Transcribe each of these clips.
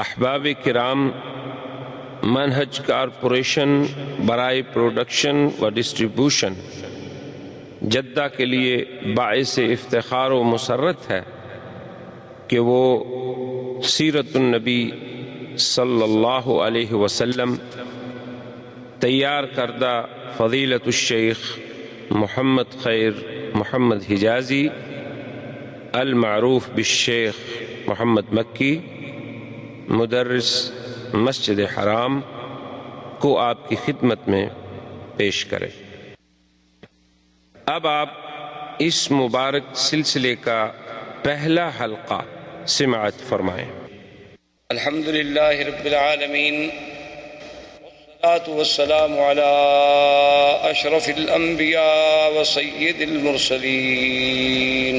احباب کرام، منہج کارپوریشن برائے پروڈکشن و ڈسٹریبیوشن جدہ کے لیے باعث افتخار و مسرت ہے کہ وہ سیرت النبی صلی اللہ علیہ وسلم تیار کردہ فضیلت الشیخ محمد خیر محمد حجازی المعروف بالشیخ محمد مکی مدرس مسجد حرام کو آپ کی خدمت میں پیش کرے۔ اب آپ اس مبارک سلسلے کا پہلا حلقہ سماعت فرمائیں۔ الحمدللہ رب العالمین والصلاة والسلام على اشرف الانبیاء وسید المرسلین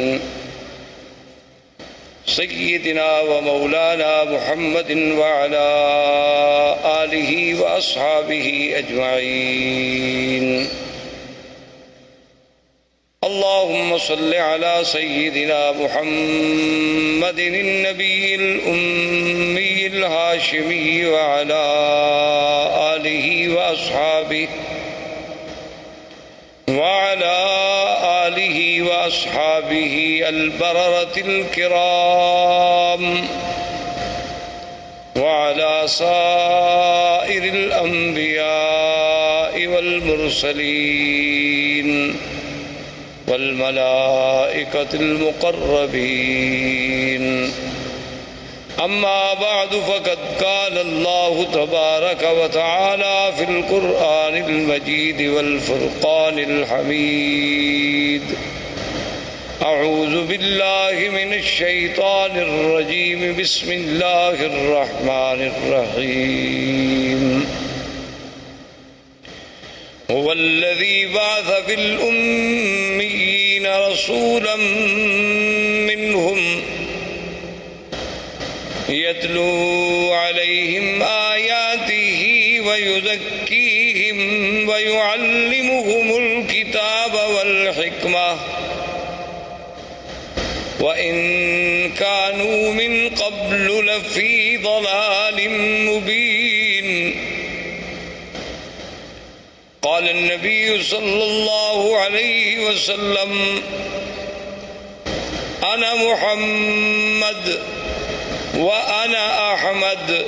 سیدنا ومولانا محمد وعلى آلہ واصحابہ اجمعین۔ اللهم صل على سيدنا محمد النبي الأمي الهاشمي وعلى آله وأصحابه البررة الكرام وعلى سائر الأنبياء والمرسلين والملائكة المقربين، أما بعد فقد قال الله تبارك وتعالى في القرآن المجيد والفرقان الحميد: أعوذ بالله من الشيطان الرجيم، بسم الله الرحمن الرحيم. هو الذي بعث في الأميين رسولا منهم يتلو عليهم آياته ويزكيهم ويعلمهم الكتاب والحكمة وإن كانوا من قبل لفي ضلال مبين. قال النبي صلى الله عليه وسلم: أنا محمد وأنا أحمد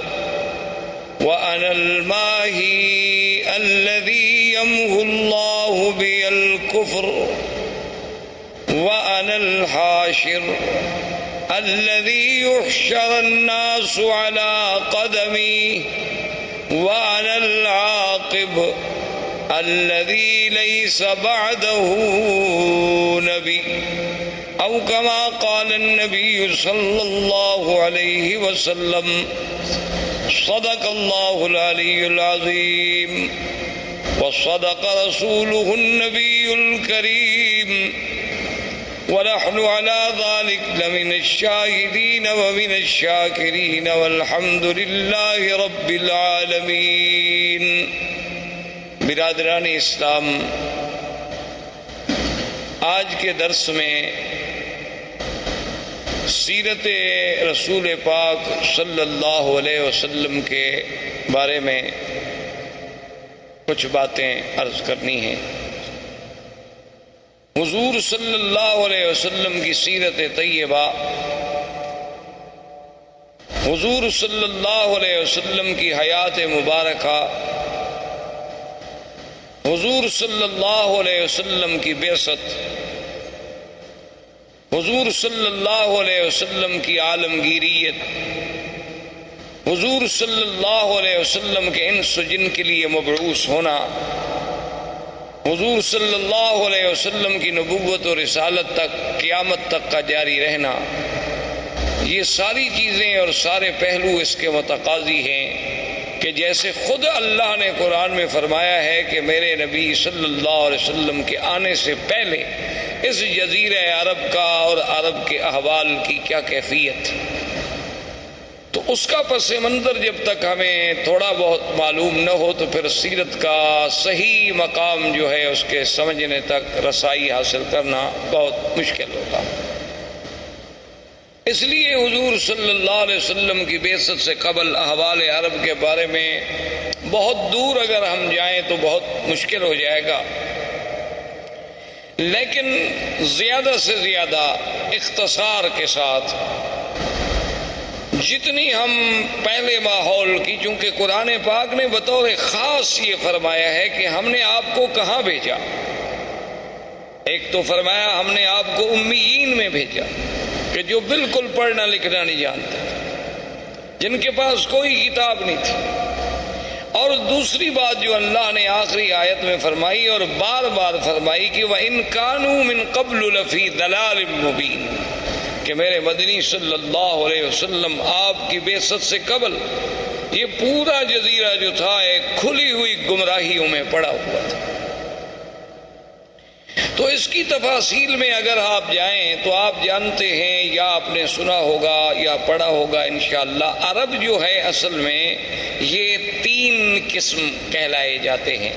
وأنا الماهي الذي يمحو الله بي الكفر وأنا الحاشر الذي يحشر الناس على قدمي وأنا العاقب الذي ليس بعده نبي، أو كما قال النبي صلى الله عليه وسلم. صدق الله العلي العظيم وصدق رسوله النبي الكريم، ونحن على ذلك لمن الشاهدين ومن الشاكرين، والحمد لله رب العالمين. برادران اسلام، آج کے درس میں سیرت رسول پاک صلی اللہ علیہ وسلم کے بارے میں کچھ باتیں عرض کرنی ہیں۔ حضور صلی اللہ علیہ وسلم کی سیرت طیبہ، حضور صلی اللہ علیہ وسلم کی حیات مبارکہ، حضور صلی اللہ علیہ وسلم کی بعثت، حضور صلی اللہ علیہ وسلم کی عالمگیریت، حضور صلی اللہ علیہ وسلم کے انس و جن کے لیے مبعوث ہونا، حضور صلی اللہ علیہ وسلم کی نبوت و رسالت تک قیامت تک کا جاری رہنا، یہ ساری چیزیں اور سارے پہلو اس کے متقاضی ہیں کہ جیسے خود اللہ نے قرآن میں فرمایا ہے کہ میرے نبی صلی اللہ علیہ وسلم کے آنے سے پہلے اس جزیرہ عرب کا اور عرب کے احوال کی کیا کیفیت، تو اس کا پس منظر جب تک ہمیں تھوڑا بہت معلوم نہ ہو تو پھر سیرت کا صحیح مقام جو ہے اس کے سمجھنے تک رسائی حاصل کرنا بہت مشکل ہوگا۔ اس لیے حضور صلی اللہ علیہ وسلم کی بعثت سے قبل احوال عرب کے بارے میں بہت دور اگر ہم جائیں تو بہت مشکل ہو جائے گا، لیکن زیادہ سے زیادہ اختصار کے ساتھ جتنی ہم پہلے ماحول کی، چونکہ قرآن پاک نے بطور خاص یہ فرمایا ہے کہ ہم نے آپ کو کہاں بھیجا۔ ایک تو فرمایا ہم نے آپ کو امیین میں بھیجا، کہ جو بالکل پڑھنا لکھنا نہیں جانتے تھے، جن کے پاس کوئی کتاب نہیں تھی۔ اور دوسری بات جو اللہ نے آخری آیت میں فرمائی اور بار بار فرمائی کہ وَإِن كَانُوا مِن قَبْلُ لَفِي ضَلَالٍ مُبِينٍ، کہ میرے مدنی صلی اللہ علیہ وسلم آپ کی بعثت سے قبل یہ پورا جزیرہ جو تھا ایک کھلی ہوئی گمراہیوں میں پڑا ہوا تھا۔ تو اس کی تفاصیل میں اگر آپ جائیں تو آپ جانتے ہیں یا آپ نے سنا ہوگا یا پڑھا ہوگا انشاءاللہ، عرب جو ہے اصل میں یہ 3 قسم کہلائے جاتے ہیں۔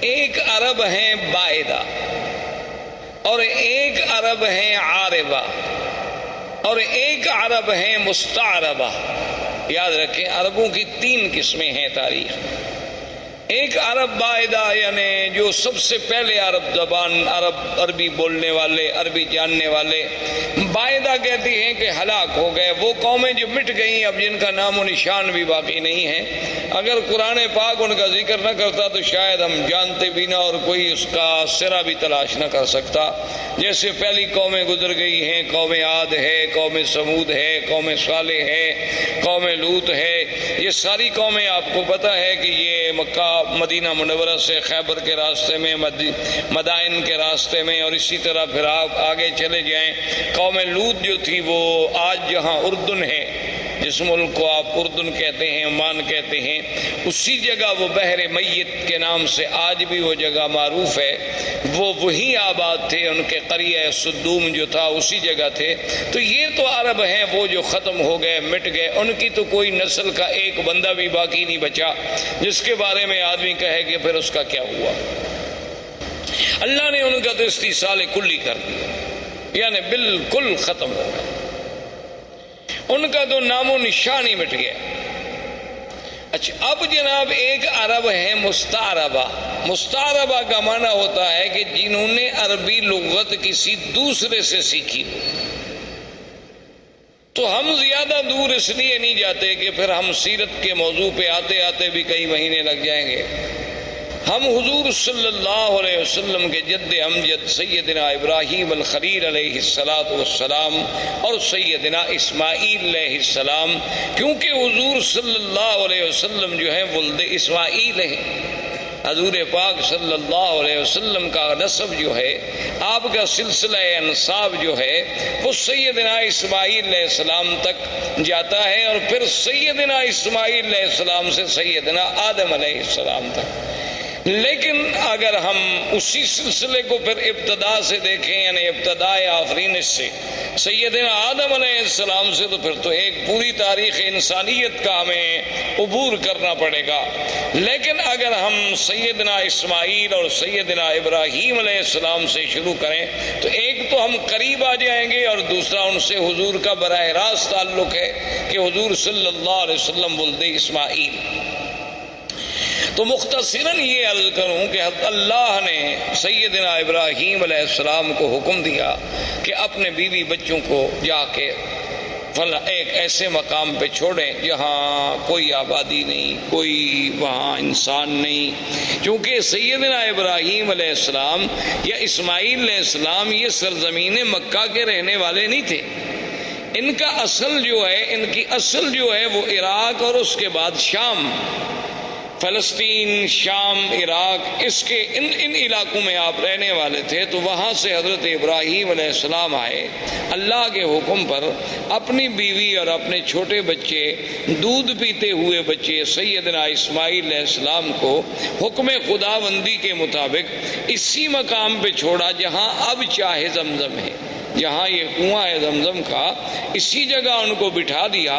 ایک عرب ہیں بائدہ، اور ایک عرب ہیں عاربہ، اور ایک عرب ہیں مستعربہ۔ یاد رکھیں عربوں کی 3 قسمیں ہیں تاریخ۔ ایک عرب بائدہ یعنی جو سب سے پہلے عرب زبان، عربی بولنے والے، عربی جاننے والے، بائدہ کہتی ہیں کہ ہلاک ہو گئے، وہ قومیں جو مٹ گئیں اب جن کا نام و نشان بھی باقی نہیں ہے۔ اگر قرآن پاک ان کا ذکر نہ کرتا تو شاید ہم جانتے بھی نہ اور کوئی اس کا سرا بھی تلاش نہ کر سکتا۔ جیسے پہلی قومیں گزر گئی ہیں، قوم عاد ہے، قوم سمود ہے، قوم صالح ہے، قوم لوط ہے، یہ ساری قومیں آپ کو پتہ ہے کہ یہ مکہ مدینہ منورہ سے خیبر کے راستے میں، مدائن کے راستے میں، اور اسی طرح پھر آپ آگے چلے جائیں۔ قوم لوط جو تھی وہ آج جہاں اردن ہے، جس ملک کو آپ اردن کہتے ہیں، عمان کہتے ہیں، اسی جگہ وہ بحر میت کے نام سے آج بھی وہ جگہ معروف ہے، وہ وہیں آباد تھے، ان کے قریہ صدوم جو تھا اسی جگہ تھے۔ تو یہ تو عرب ہیں وہ جو ختم ہو گئے، مٹ گئے، ان کی تو کوئی نسل کا ایک بندہ بھی باقی نہیں بچا جس کے بارے میں آدمی کہے کہ پھر اس کا کیا ہوا۔ اللہ نے ان کا تو استیصال کلی کر دیا، یعنی بالکل ختم ہو گئے، ان کا تو نام و نشان ہی مٹ گیا۔ اچھا اب جناب ایک عرب ہے مستعربہ۔ مستعربہ کا معنی ہوتا ہے کہ جنہوں نے عربی لغت کسی دوسرے سے سیکھی۔ تو ہم زیادہ دور اس لیے نہیں جاتے کہ پھر ہم سیرت کے موضوع پہ آتے آتے بھی کئی مہینے لگ جائیں گے۔ ہم حضور صلی اللہ علیہ وسلم کے جد امجد سیدنا ابراہیم الخلیل علیہ السلام اور سیدنا اسماعیل علیہ السلام، کیونکہ حضور صلی اللہ علیہ وسلم جو ہے ولد اسماعیل ہیں۔ حضور پاک صلی اللہ علیہ وسلم کا نسب جو ہے، آپ کا سلسلہ انساب جو ہے وہ سیدنا اسماعیل علیہ السلام تک جاتا ہے، اور پھر سیدنا اسماعیل علیہ السلام سے سیدنا آدم علیہ السلام تک۔ لیکن اگر ہم اسی سلسلے کو پھر ابتدا سے دیکھیں، یعنی ابتدائے آفرینش سے سیدنا آدم علیہ السلام سے، تو پھر تو ایک پوری تاریخ انسانیت کا ہمیں عبور کرنا پڑے گا۔ لیکن اگر ہم سیدنا اسماعیل اور سیدنا ابراہیم علیہ السلام سے شروع کریں تو ایک تو ہم قریب آ جائیں گے، اور دوسرا ان سے حضور کا براہ راست تعلق ہے کہ حضور صلی اللہ علیہ وسلم ولد اسماعیل۔ تو مختصراً یہ عرض کروں کہ اللہ نے سیدنا ابراہیم علیہ السلام کو حکم دیا کہ اپنے بیوی بچوں کو جا کے ایک ایسے مقام پہ چھوڑیں جہاں کوئی آبادی نہیں، کوئی وہاں انسان نہیں، کیونکہ سیدنا ابراہیم علیہ السلام یا اسماعیل علیہ السلام یہ سرزمین مکہ کے رہنے والے نہیں تھے۔ ان کا اصل جو ہے، ان کی اصل جو ہے وہ عراق اور اس کے بعد شام، فلسطین، شام، عراق، اس کے ان علاقوں میں آپ رہنے والے تھے۔ تو وہاں سے حضرت ابراہیم علیہ السلام آئے اللہ کے حکم پر، اپنی بیوی اور اپنے چھوٹے بچے، دودھ پیتے ہوئے بچے سیدنا اسماعیل علیہ السلام کو حکم خداوندی کے مطابق اسی مقام پہ چھوڑا جہاں اب چاہ زمزم ہے۔ جہاں یہ کنواں ہے زمزم کا، اسی جگہ ان کو بٹھا دیا،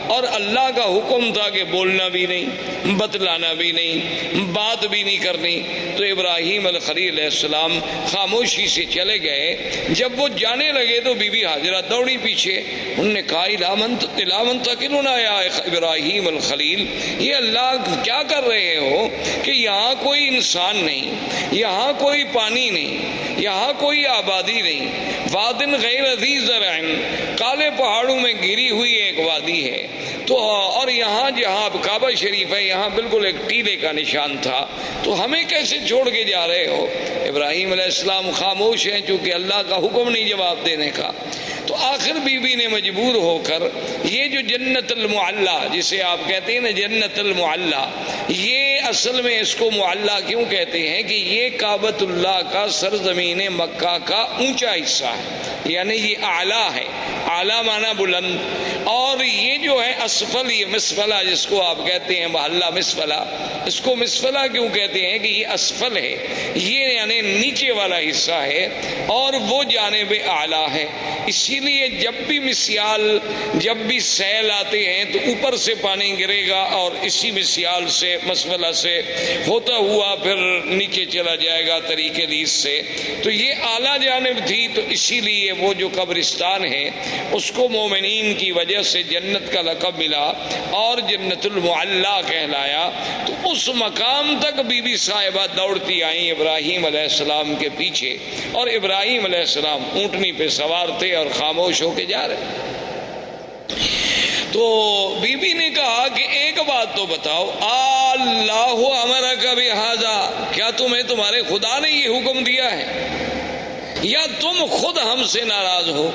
اور اللہ کا حکم تھا کہ بولنا بھی نہیں، بتلانا بھی نہیں، بات بھی نہیں کرنی۔ تو ابراہیم الخلیل علیہ السلام خاموشی سے چلے گئے۔ جب وہ جانے لگے تو بی بی ہاجرہ دوڑی پیچھے، انہوں نے کہا اِلَىٰ مَن تَكِلُنَا یا ابراہیم الخلیل، یہ اللہ کیا کر رہے ہو کہ یہاں کوئی انسان نہیں، یہاں کوئی پانی نہیں، یہاں کوئی آبادی نہیں، وادٍ غیر ذی زرع، کالے پہاڑوں میں گھری ہوئی ایک وادی ہے، تو اور یہاں جہاں کعبہ شریف ہے یہاں بالکل ایک ٹیلے کا نشان تھا، تو ہمیں کیسے چھوڑ کے جا رہے ہو؟ ابراہیم علیہ السلام خاموش ہیں چونکہ اللہ کا حکم نہیں جواب دینے کا۔ تو آخر بی بی نے مجبور ہو کر یہ جو جنت المعلیٰ جسے آپ کہتے ہیں نا جنت المعلیٰ، یہ اصل میں اس کو معلیٰ کیوں کہتے ہیں کہ یہ کعبۃ اللہ کا سرزمین مکہ کا اونچا حصہ ہے، یعنی یہ اعلیٰ ہے، اعلیٰ معنی بلند، اور یہ جو ہے اسفل، یہ مسفلہ جس کو آپ کہتے ہیں محلہ مسفلہ، اس کو مسفلہ کیوں کہتے ہیں کہ یہ اسفل ہے، یہ یعنی نیچے والا حصہ ہے، اور وہ جانب اعلیٰ ہے۔ اسی لیے جب بھی مسیال، جب بھی سیل آتے ہیں تو اوپر سے پانی گرے گا اور اسی مسیال سے مسفلہ سے ہوتا ہوا پھر نیچے چلا جائے گا طریق لیس سے۔ تو یہ اعلیٰ جانب تھی، تو اسی لیے وہ جو قبرستان ہے اس کو مومنین کی وجہ سے جنت کا لقب ملا اور جنت المعلیٰ کہلایا۔ تو اس مقام تک بی بی صاحبہ دوڑتی آئیں ابراہیم علیہ السلام کے پیچھے، اور ابراہیم علیہ السلام اونٹنی پہ سوار تھے اور خاموش ہو کے جا رہے۔ تو بی بی نے کہا کہ ایک بات تو بتاؤ، اللہ امرک بہذا، کیا تمہیں تمہارے خدا نے یہ حکم دیا ہے یا تم خود ہم سے ناراض ہو؟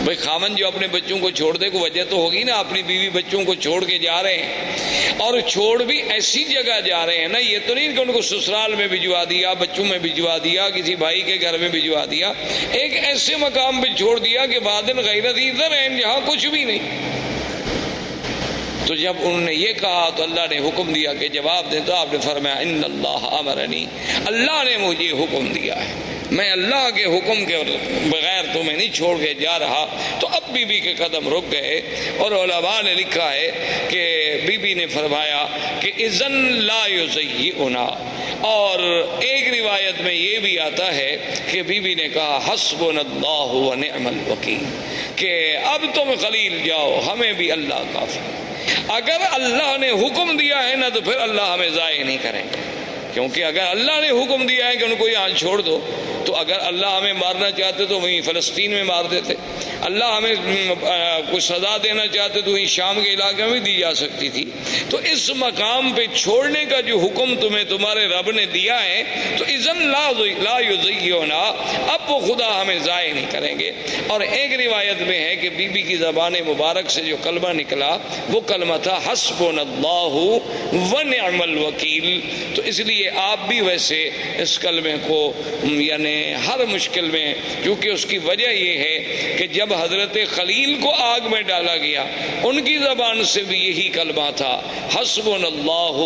بھئی خامن جو اپنے بچوں کو چھوڑ دے کو وجہ تو ہوگی نا، اپنی بیوی بچوں کو چھوڑ کے جا رہے ہیں، اور چھوڑ بھی ایسی جگہ جا رہے ہیں نا، یہ تو نہیں کہ ان کو سسرال میں بھجوا دیا، بچوں میں بھجوا دیا، کسی بھائی کے گھر میں بھجوا دیا، ایک ایسے مقام پہ چھوڑ دیا کہ وادٍ غیر ذی زرع، جہاں کچھ بھی نہیں۔ تو جب انہوں نے یہ کہا تو اللہ نے حکم دیا کہ جواب دیں، تو آپ نے فرمایا ان اللہ امرنی، اللہ نے مجھے حکم دیا ہے، میں اللہ کے حکم کے بغیر تمہیں نہیں چھوڑ کے جا رہا۔ تو اب بی بی کے قدم رک گئے، اور علماء نے لکھا ہے کہ بی بی نے فرمایا کہ اذن لا یضیئنا، اور ایک روایت میں یہ بھی آتا ہے کہ بی بی نے کہا حسبنا اللہ ونعم الوکیل، کہ اب تم خلیل جاؤ، ہمیں بھی اللہ کافی۔ اگر اللہ نے حکم دیا ہے نا تو پھر اللہ ہمیں ضائع نہیں کریں گے، کیونکہ اگر اللہ نے حکم دیا ہے کہ ان کو یہاں چھوڑ دو، تو اگر اللہ ہمیں مارنا چاہتے تو وہیں فلسطین میں مار دیتے، اللہ ہمیں کوئی سزا دینا چاہتے تو وہیں شام کے علاقے میں دی جا سکتی تھی۔ تو اس مقام پہ چھوڑنے کا جو حکم تمہیں تمہارے رب نے دیا ہے، تو اذن لا یضیعنا، اب وہ خدا ہمیں ضائع نہیں کریں گے۔ اور ایک روایت میں ہے کہ بی بی کی زبان مبارک سے جو کلمہ نکلا وہ کلمہ تھا حسبنا اللہ ونعم الوکیل۔ تو اس لیے آپ بھی ویسے اس کلمے کو یعنی ہر مشکل میں، کیونکہ اس کی وجہ یہ ہے کہ جب حضرت خلیل کو آگ میں ڈالا گیا ان کی زبان سے بھی یہی کلمہ تھا حسبنا اللہ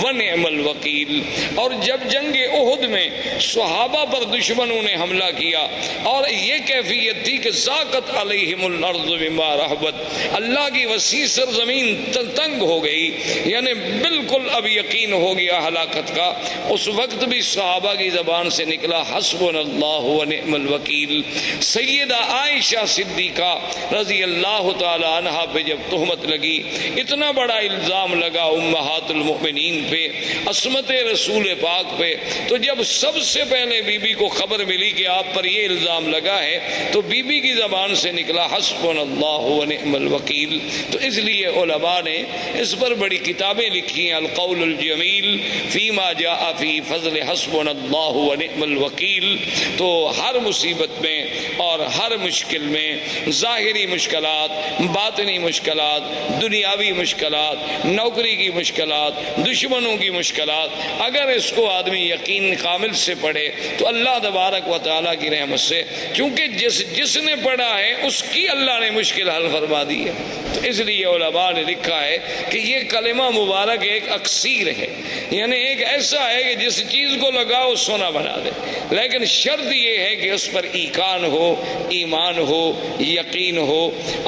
ونعم الوکیل۔ اور جب جنگ احد میں صحابہ پر دشمنوں نے حملہ کیا اور یہ کیفیت تھی کہ ذاقت علیہم الارض بما رحبت، اللہ کی وسیع سرزمین تنگ ہو گئی، یعنی بالکل اب یقین ہو گیا ہلاکت کا، اس وقت بھی صحابہ کی زبان سے نکلا حسبنا اللہ ونعم الوکیل۔ سیدہ عائشہ صدیقہ رضی اللہ تعالی عنہا پہ جب تہمت لگی، اتنا بڑا الزام لگا امہات المؤمنین پہ، عصمت رسول پاک پہ، تو جب سب سے پہلے بی بی کو خبر ملی کہ آپ پر یہ الزام لگا ہے، تو بی بی کی زبان سے نکلا حسبنا اللہ ونعم الوکیل۔ تو اس لیے علماء نے اس پر بڑی کتابیں لکھی ہیں، القول الجمیل فیما جاء فی فضل حسبنا اللہ ونعم الوکیل۔ تو ہر مصیبت میں اور ہر مشکل میں، ظاہری مشکلات، باطنی مشکلات، دنیاوی مشکلات، نوکری کی مشکلات، دشمنوں کی مشکلات، اگر اس کو آدمی یقین کامل سے پڑھے تو اللہ تبارک و تعالیٰ کی رحمت سے، کیونکہ جس نے پڑھا ہے اس کی اللہ نے مشکل حل فرما دی ہے۔ تو اس لیے علماء نے لکھا ہے کہ یہ کلمہ مبارک ایک اکسیر ہے، یعنی ایک ایسا ہے کہ جس چیز کو لگاؤ سونا بنا دے، لیکن شرط یہ ہے کہ اس پر ایقان ہو، ایمان ہو، یقین ہو،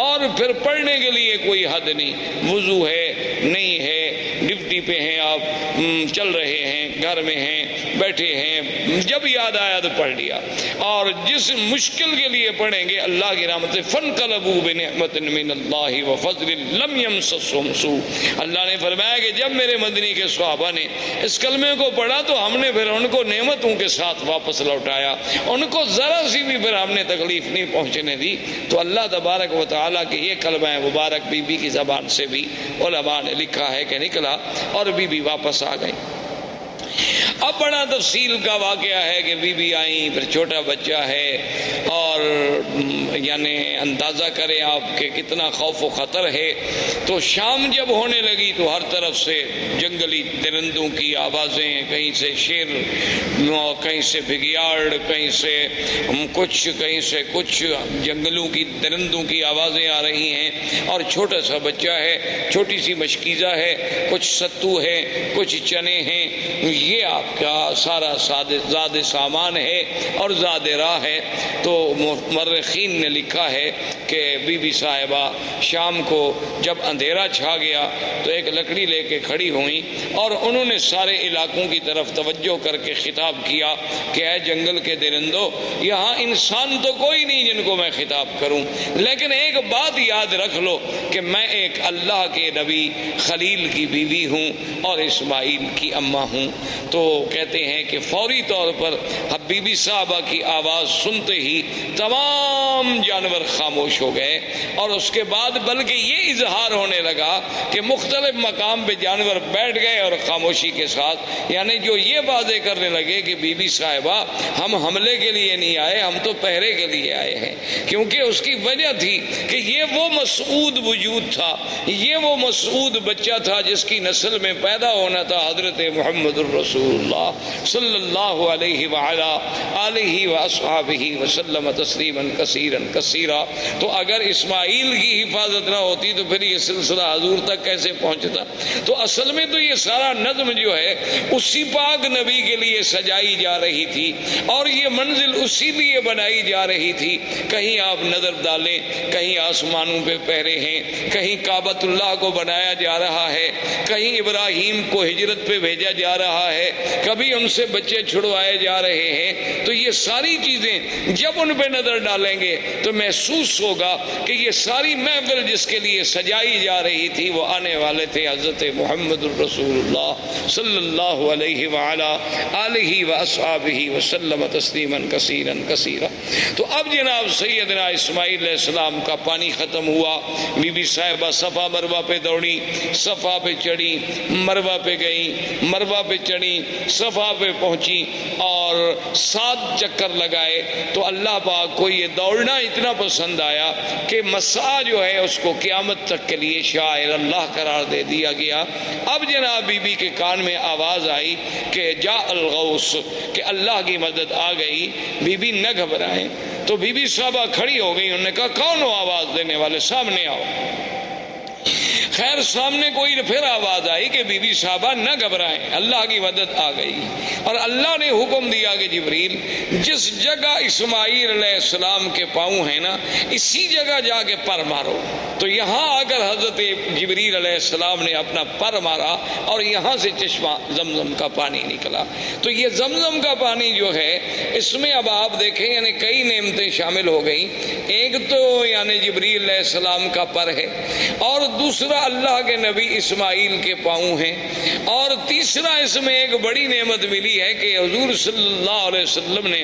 اور پھر پڑھنے کے لیے کوئی حد نہیں، وضو ہے نہیں ہے، ڈپٹی پہ ہیں آپ، چل رہے ہیں، گھر میں ہیں، بیٹھے ہیں، جب یاد آیا تو پڑھ لیا۔ اور جس مشکل کے لیے پڑھیں گے اللہ کی رحمت سے فَانْقَلَبُوا بِنِعْمَةٍ مِّنَ اللَّهِ وَفَضْلٍ لَمْ يَمْسَسْهُمْ سُوءٌ۔ اللہ نے فرمایا کہ جب میرے مدنی کے صحابہ نے اس کلمے کو پڑھا تو ہم نے پھر ان کو نعمتوں کے ساتھ واپس لوٹایا، ان کو ذرا سی بھی پھر ہم نے تکلیف نہیں پہنچنے دی۔ تو اللہ تبارک و تعالیٰ کے یہ کلمہ مبارک بی بی کی زبان سے بھی علماء نے لکھا ہے کہ نکلا اور بی بی واپس آ گئی۔ اب بڑا تفصیل کا واقعہ ہے کہ بی بی آئیں، پھر چھوٹا بچہ ہے، اور یعنی اندازہ کریں آپ کہ کتنا خوف و خطر ہے۔ تو شام جب ہونے لگی تو ہر طرف سے جنگلی درندوں کی آوازیں، کہیں سے شیر، کہیں سے بھگیاڑ، کہیں سے کچھ، کہیں سے کچھ، جنگلوں کی درندوں کی آوازیں آ رہی ہیں، اور چھوٹا سا بچہ ہے، چھوٹی سی مشکیزہ ہے، کچھ ستو ہے، کچھ چنے ہیں، یہ آپ کا سارا زاد سامان ہے اور زاد راہ ہے۔ تو مورخین نے لکھا ہے کہ بی بی صاحبہ شام کو جب اندھیرا چھا گیا تو ایک لکڑی لے کے کھڑی ہوئیں، اور انہوں نے سارے علاقوں کی طرف توجہ کر کے خطاب کیا کہ اے جنگل کے درندوں، یہاں انسان تو کوئی نہیں جن کو میں خطاب کروں، لیکن ایک بات یاد رکھ لو کہ میں ایک اللہ کے نبی خلیل کی بیوی ہوں اور اسماعیل کی اماں ہوں۔ تو کہتے ہیں کہ فوری طور پر بی بی صاحبہ کی آواز سنتے ہی تمام جانور خاموش ہو گئے، اور اس کے بعد بلکہ یہ اظہار ہونے لگا کہ مختلف مقام پہ جانور بیٹھ گئے اور خاموشی کے ساتھ، یعنی جو یہ واضح کرنے لگے کہ بی بی صاحبہ ہم حملے کے لیے نہیں آئے، ہم تو پہرے کے لیے آئے ہیں، کیونکہ اس کی وجہ تھی کہ یہ وہ مسعود وجود تھا، یہ وہ مسعود بچہ تھا جس کی نسل میں پیدا ہونا تھا حضرت محمد الرسول اللہ صلی اللہ علیہ وعلا آلہ واصحابہ وسلم تسلیما کثیرا کثیرا۔ تو اگر اسماعیل کی حفاظت نہ ہوتی تو پھر یہ سلسلہ حضور تک کیسے پہنچتا؟ تو اصل میں تو یہ سارا نظم جو ہے اسی پاک نبی کے لیے سجائی جا رہی تھی، اور یہ منزل اسی لیے بنائی جا رہی تھی۔ کہیں آپ نظر ڈالیں، کہیں آسمانوں پہ پہرے ہیں، کہیں کعبۃ اللہ کو بنایا جا رہا ہے، کہیں ابراہیم کو ہجرت پہ بھیجا جا رہا ہے، کبھی ان سے بچے چھڑوائے جا رہے ہیں۔ تو یہ ساری چیزیں جب ان پہ نظر ڈالیں گے تو محسوس ہوگا کہ یہ ساری محفل جس کے لیے سجائی جا رہی تھی وہ آنے والے تھے حضرت محمد الرسول اللہ صلی اللہ علیہ وعلا آلہ واصحابہ وسلم تسلیما کثیرا کثیرا۔ تو اب جناب سیدنا اسماعیل علیہ السلام کا پانی ختم ہوا، بی بی صاحبہ صفا مروہ پہ دوڑی، صفا پہ چڑھی، مروہ پہ گئیں، مروہ پہ چڑھی، صفا پہ پہنچی، اور 7 چکر لگائے۔ تو اللہ پاک کو یہ دوڑنا اتنا پسند آیا کہ مسعی جو ہے اس کو قیامت تک کے لیے شاعر اللہ قرار دے دیا گیا۔ اب جناب بی بی کے کان میں آواز آئی کہ جاء الغوث، کہ اللہ کی مدد آ گئی۔ بی بی نہ گھبرائیں۔ تو بی بی صاحبہ کھڑی ہو گئی، انہوں نے کہا کون ہو آواز دینے والے، سامنے آؤ۔ خیر سامنے کوئی پھر آواز آئی کہ بی بی صاحبہ نہ گھبرائیں، اللہ کی مدد آ گئی، اور اللہ نے حکم دیا کہ جبریل جس جگہ اسماعیل علیہ السلام کے پاؤں ہیں نا اسی جگہ جا کے پر مارو۔ تو یہاں آ کر حضرت جبریل علیہ السلام نے اپنا پر مارا اور یہاں سے چشمہ زمزم کا پانی نکلا۔ تو یہ زمزم کا پانی جو ہے اس میں اب آپ دیکھیں یعنی کئی نعمتیں شامل ہو گئیں۔ ایک تو یعنی جبریل علیہ السلام کا پر ہے، اور دوسرا اللہ کے نبی اسماعیل کے پاؤں ہیں، اور تیسرا اس میں ایک بڑی نعمت ملی ہے کہ حضور صلی اللہ علیہ وسلم نے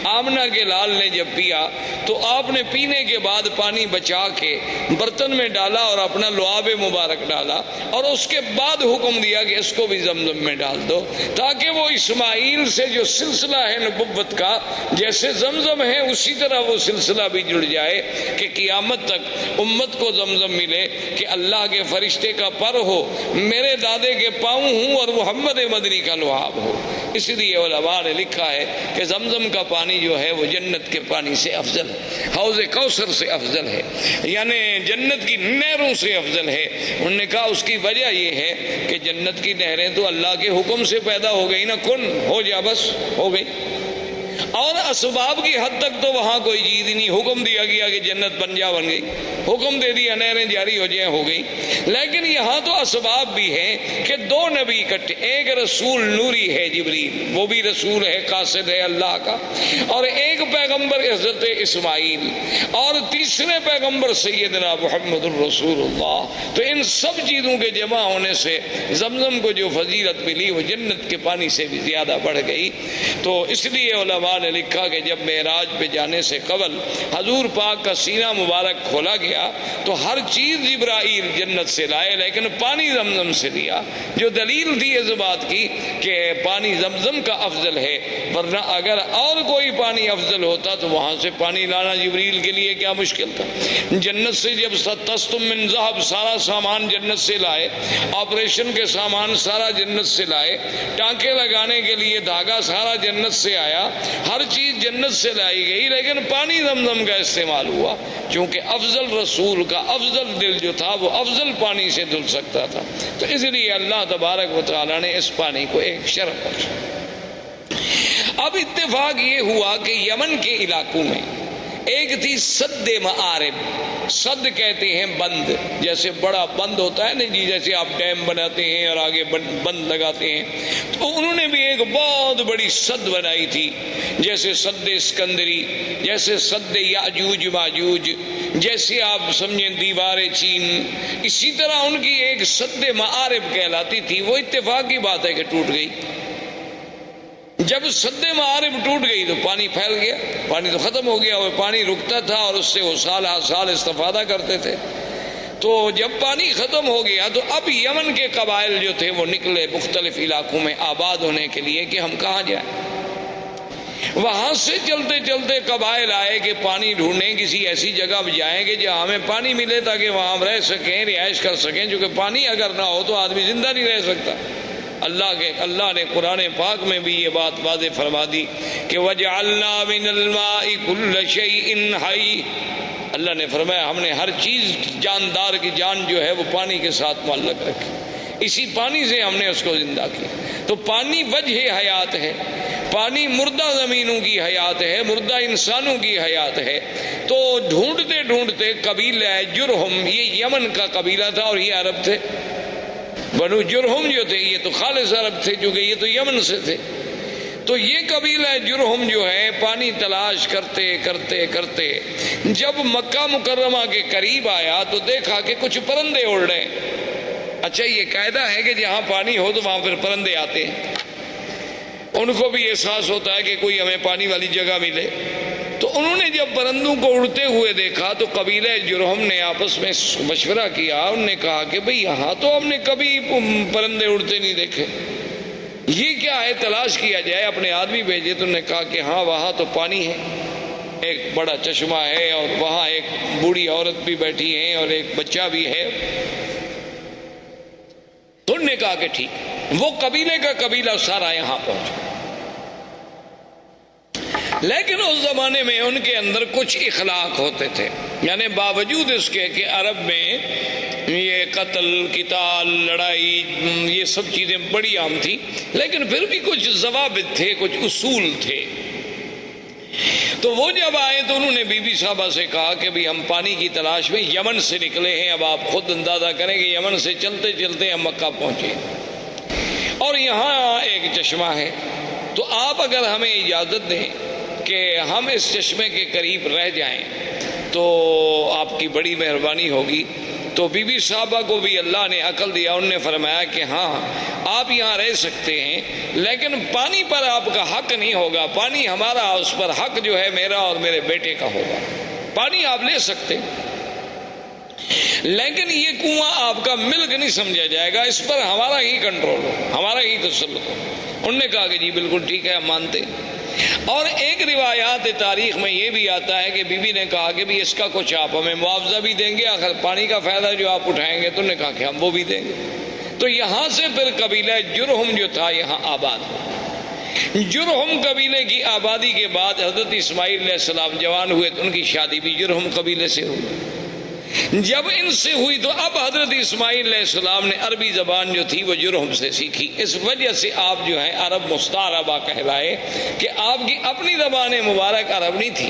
آمنہ کے لال نے جب پیا تو آپ نے پینے کے بعد پانی بچا کے برتن میں ڈالا اور اپنا لعاب مبارک ڈالا، اور اس کے بعد حکم دیا کہ اس کو بھی زمزم میں ڈال دو، تاکہ وہ اسماعیل سے جو سلسلہ ہے نبوت کا جیسے زمزم ہے اسی طرح وہ سلسلہ بھی جڑ جائے کہ قیامت تک امت کو زمزم ملے کہ اللہ کے فرشتے کا پر ہو، میرے دادے کے پاؤں ہوں اور محمد مدنی کا لعاب ہو۔ اس لیے علماء نے لکھا ہے کہ زمزم کا پانی جو ہے وہ جنت کے پانی سے افضل ہے، حوض کوثر سے افضل ہے، یعنی جنت کی نہروں سے افضل ہے۔ انہوں نے کہا اس کی وجہ یہ ہے کہ جنت کی نہریں تو اللہ کے حکم سے پیدا ہو گئی نا، کن ہو جا بس ہو گئی، اور اسباب کی حد تک تو وہاں کوئی چیز ہی نہیں. حکم دیا گیا کہ جنت بن گئی, حکم دے دیا نہریں جاری ہو جائیں, ہو گئی. لیکن یہاں تو اسباب بھی ہیں کہ دو نبی اکٹھے, ایک رسول نوری ہے جبریل, وہ بھی رسول ہے, قاصد ہے اللہ کا, اور ایک پیغمبر حضرت اسماعیل, اور تیسرے پیغمبر سیدنا محمد الرسول اللہ. تو ان سب چیزوں کے جمع ہونے سے زمزم کو جو فضیلت ملی وہ جنت کے پانی سے بھی زیادہ بڑھ گئی. تو اس لیے علماء نے لکھا کہ جب معراج پہ جانے سے قبل حضور پاک کا سینہ مبارک کھولا گیا تو ہر چیز جبرائیل جنت سے لائے, لیکن پانی زمزم سے لیا, جو دلیل تھی اس بات کی کہ پانی زمزم کا افضل ہے. ورنہ اگر اور کوئی پانی افضل ہوتا تو وہاں سے پانی لانا جبریل کے لیے کیا مشکل تھا. جنت سے جب تستم من ذہب, سارا سامان جنت سے لائے, آپریشن کے سامان سارا جنت سے لائے, ٹانکے لگانے کے لیے دھاگا سارا جنت سے آیا, ہر چیز جنت سے لائی گئی, لیکن پانی زمزم کا استعمال ہوا چونکہ افضل رسول کا افضل دل جو تھا وہ افضل پانی سے دھل سکتا تھا. تو اس لیے اللہ تبارک و تعالیٰ نے اس پانی کو ایک شرف بخشا. اب اتفاق یہ ہوا کہ یمن کے علاقوں میں ایک تھی سد معارب. سد کہتے ہیں بند, جیسے بڑا بند ہوتا ہے نا جی, جیسے آپ ڈیم بناتے ہیں اور آگے بند لگاتے ہیں, تو انہوں نے بھی ایک بہت بڑی سد بنائی تھی, جیسے سد اسکندری, جیسے سد یاجوج ماجوج, جیسے آپ سمجھیں دیوار چین. اسی طرح ان کی ایک سد معارب کہلاتی تھی. وہ اتفاق کی بات ہے کہ ٹوٹ گئی. جب سد معارب ٹوٹ گئی تو پانی پھیل گیا, پانی تو ختم ہو گیا. وہ پانی رکتا تھا اور اس سے وہ سال ہر سال استفادہ کرتے تھے. تو جب پانی ختم ہو گیا تو اب یمن کے قبائل جو تھے وہ نکلے مختلف علاقوں میں آباد ہونے کے لیے کہ ہم کہاں جائیں. وہاں سے چلتے چلتے قبائل آئے کہ پانی ڈھونڈیں, کسی ایسی جگہ جائیں گے جہاں ہمیں پانی ملے تاکہ وہاں ہم رہ سکیں, رہائش کر سکیں. کیونکہ پانی اگر نہ ہو تو آدمی زندہ نہیں رہ سکتا. اللہ نے قرآن پاک میں بھی یہ بات واضح فرما دی کہ وَجَعَلْنَا مِنَ الْمَاءِ كُلَّ شَيْءٍ حَيٍّ. اللہ نے فرمایا ہم نے ہر چیز جاندار کی جان جو ہے وہ پانی کے ساتھ معلق رکھی, اسی پانی سے ہم نے اس کو زندہ کیا. تو پانی وجہ حیات ہے, پانی مردہ زمینوں کی حیات ہے, مردہ انسانوں کی حیات ہے. تو ڈھونڈتے ڈھونڈتے قبیلہ جرہم, یہ یمن کا قبیلہ تھا اور یہ عرب تھے. بنو جرہم جو تھے یہ تو خالص عرب تھے کیونکہ یہ تو یمن سے تھے. تو یہ قبیلہ جرہم جو ہے پانی تلاش کرتے کرتے کرتے جب مکہ مکرمہ کے قریب آیا تو دیکھا کہ کچھ پرندے اڑ رہے ہیں. اچھا, یہ قاعدہ ہے کہ جہاں پانی ہو تو وہاں پھر پرندے آتے ہیں. ان کو بھی احساس ہوتا ہے کہ کوئی ہمیں پانی والی جگہ ملے. تو انہوں نے جب پرندوں کو اڑتے ہوئے دیکھا تو قبیلہ جرہم نے آپس میں مشورہ کیا. انہوں نے کہا کہ بھئی یہاں تو ہم نے کبھی پرندے اڑتے نہیں دیکھے, یہ کیا ہے, تلاش کیا جائے. اپنے آدمی بھیجے تو انہوں نے کہا کہ ہاں وہاں تو پانی ہے, ایک بڑا چشمہ ہے اور وہاں ایک بوڑھی عورت بھی بیٹھی ہے اور ایک بچہ بھی ہے. تو انہوں نے کہا کہ ٹھیک. وہ قبیلے کا قبیلہ سارا یہاں پہنچا. لیکن اس زمانے میں ان کے اندر کچھ اخلاق ہوتے تھے, یعنی باوجود اس کے کہ عرب میں یہ قتل قتال لڑائی یہ سب چیزیں بڑی عام تھی, لیکن پھر بھی کچھ ضوابط تھے, کچھ اصول تھے. تو وہ جب آئے تو انہوں نے بی بی صاحبہ سے کہا کہ بھی ہم پانی کی تلاش میں یمن سے نکلے ہیں. اب آپ خود اندازہ کریں کہ یمن سے چلتے چلتے ہم مکہ پہنچے اور یہاں ایک چشمہ ہے, تو آپ اگر ہمیں اجازت دیں کہ ہم اس چشمے کے قریب رہ جائیں تو آپ کی بڑی مہربانی ہوگی. تو بی بی صاحبہ کو بھی اللہ نے عقل دیا. انہوں نے فرمایا کہ ہاں آپ یہاں رہ سکتے ہیں, لیکن پانی پر آپ کا حق نہیں ہوگا. پانی ہمارا, اس پر حق جو ہے میرا اور میرے بیٹے کا ہوگا. پانی آپ لے سکتے لیکن یہ کنواں آپ کا ملک نہیں سمجھا جائے گا, اس پر ہمارا ہی کنٹرول ہو, ہمارا ہی تسلط ہو. انہوں نے کہا کہ جی بالکل ٹھیک ہے, ہم مانتے. اور ایک روایات تاریخ میں یہ بھی آتا ہے کہ بی بی نے کہا کہ بھی اس کا کچھ آپ ہمیں معاوضہ بھی دیں گے, آخر پانی کا فائدہ جو آپ اٹھائیں گے. تو انہوں نے کہا کہ ہم وہ بھی دیں گے. تو یہاں سے پھر قبیلہ جرہم جو تھا یہاں آباد ہوا. جرہم قبیلے کی آبادی کے بعد حضرت اسماعیل علیہ السلام جوان ہوئے تو ان کی شادی بھی جرہم قبیلے سے ہوئی. جب ان سے ہوئی تو اب حضرت اسماعیل علیہ السلام نے عربی زبان جو تھی وہ جرہم سے سیکھی. اس وجہ سے آپ جو ہیں عرب مستعربہ کہلائے کہ آپ کی اپنی زبان مبارک عرب نہیں تھی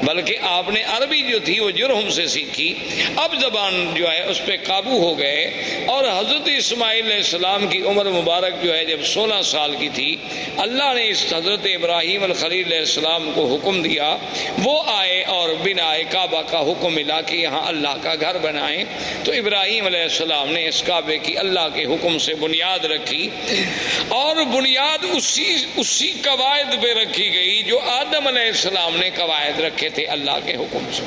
بلکہ آپ نے عربی جو تھی وہ جرہم سے سیکھی. اب زبان جو ہے اس پہ قابو ہو گئے اور حضرت اسماعیل علیہ السلام کی عمر مبارک جو ہے جب 16 سال کی تھی اللہ نے اس حضرت ابراہیم الخلیل علیہ السلام کو حکم دیا وہ آئے اور بنائے کعبہ کا حکم ملا کہ یہاں اللہ کا گھر بنائیں. تو ابراہیم علیہ السلام نے اس کعبے کی اللہ کے حکم سے بنیاد رکھی اور بنیاد اسی قواعد پہ رکھی گئی جو آدم علیہ السلام نے قواعد رکھے تھے اللہ کے حکم سے.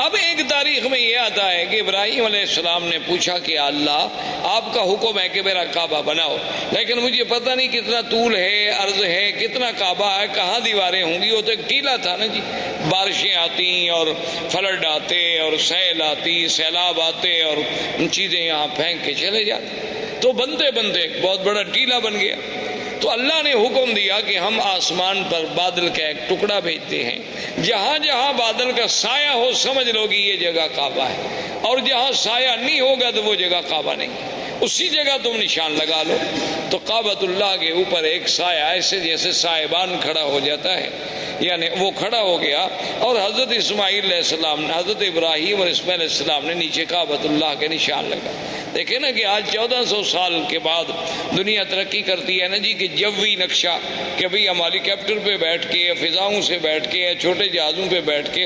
اب ایک تاریخ میں یہ آتا ہے کہ ابراہیم علیہ السلام نے پوچھا کہ اللہ آپ کا حکم ہے کہ میرا کعبہ بناؤ لیکن مجھے پتہ نہیں کتنا طول ہے عرض ہے کتنا کعبہ ہے کہاں دیواریں ہوں گی. وہ تو ایک ٹیلا تھا نا جی, بارشیں آتی اور فلڈ آتے اور سیل آتی سیلاب آتے اور چیزیں یہاں پھینک کے چلے جاتے تو بنتے بنتے ایک بہت بڑا ٹیلا بن گیا. تو اللہ نے حکم دیا کہ ہم آسمان پر بادل کا ایک ٹکڑا بھیجتے ہیں جہاں جہاں بادل کا سایہ ہو سمجھ لو کہ یہ جگہ کعبہ ہے اور جہاں سایہ نہیں ہوگا تو وہ جگہ کعبہ نہیں, اسی جگہ تم نشان لگا لو. تو کعبۃ اللہ کے اوپر ایک سایہ ایسے جیسے سائبان کھڑا ہو جاتا ہے یعنی وہ کھڑا ہو گیا اور حضرت اسماعیل علیہ السلام نے حضرت ابراہیم اور اسماعیل علیہ السلام نے نیچے کعبۃ اللہ کے نشان لگا. دیکھیں نا کہ آج 1400 سال کے بعد دنیا ترقی کرتی ہے نا جی کہ جوی نقشہ کہ بھئی ہم ہیلی کاپٹر پہ بیٹھ کے فضاؤں سے بیٹھ کے چھوٹے جہازوں پہ بیٹھ کے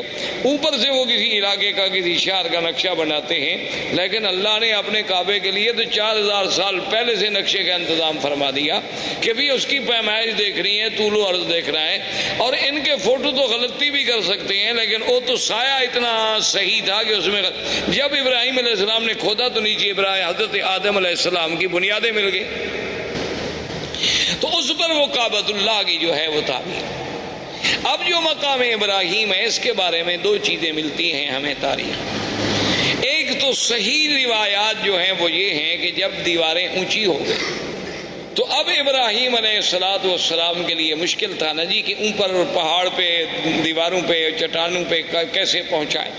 اوپر سے وہ کسی علاقے کا کسی شہر کا نقشہ بناتے ہیں لیکن اللہ نے اپنے کعبے کے لیے تو 4000 سال پہلے سے نقشے کا انتظام فرما دیا کہ بھی اس کی پیمائش دیکھنی ہے طول و عرض دیکھنا ہے. اور ان کے فوٹو تو غلطی بھی کر سکتے ہیں لیکن وہ تو سایہ اتنا صحیح تھا کہ اس میں جب ابراہیم علیہ السلام نے کھودا تو نیچے حضرت آدم علیہ السلام کی بنیادیں مل گئی تو اس پر وہ کعبۃ اللہ کی جو ہے وہ تعبیر. اب جو مقام ابراہیم ہے اس کے بارے میں دو چیزیں ملتی ہیں ہمیں تاریخ. ایک تو صحیح روایات جو ہیں وہ یہ ہیں کہ جب دیواریں اونچی ہو گئی تو اب ابراہیم علیہ السلام کے لیے مشکل تھا نا جی کہ اوپر پہاڑ پہ دیواروں پہ چٹانوں پہ کیسے پہنچائیں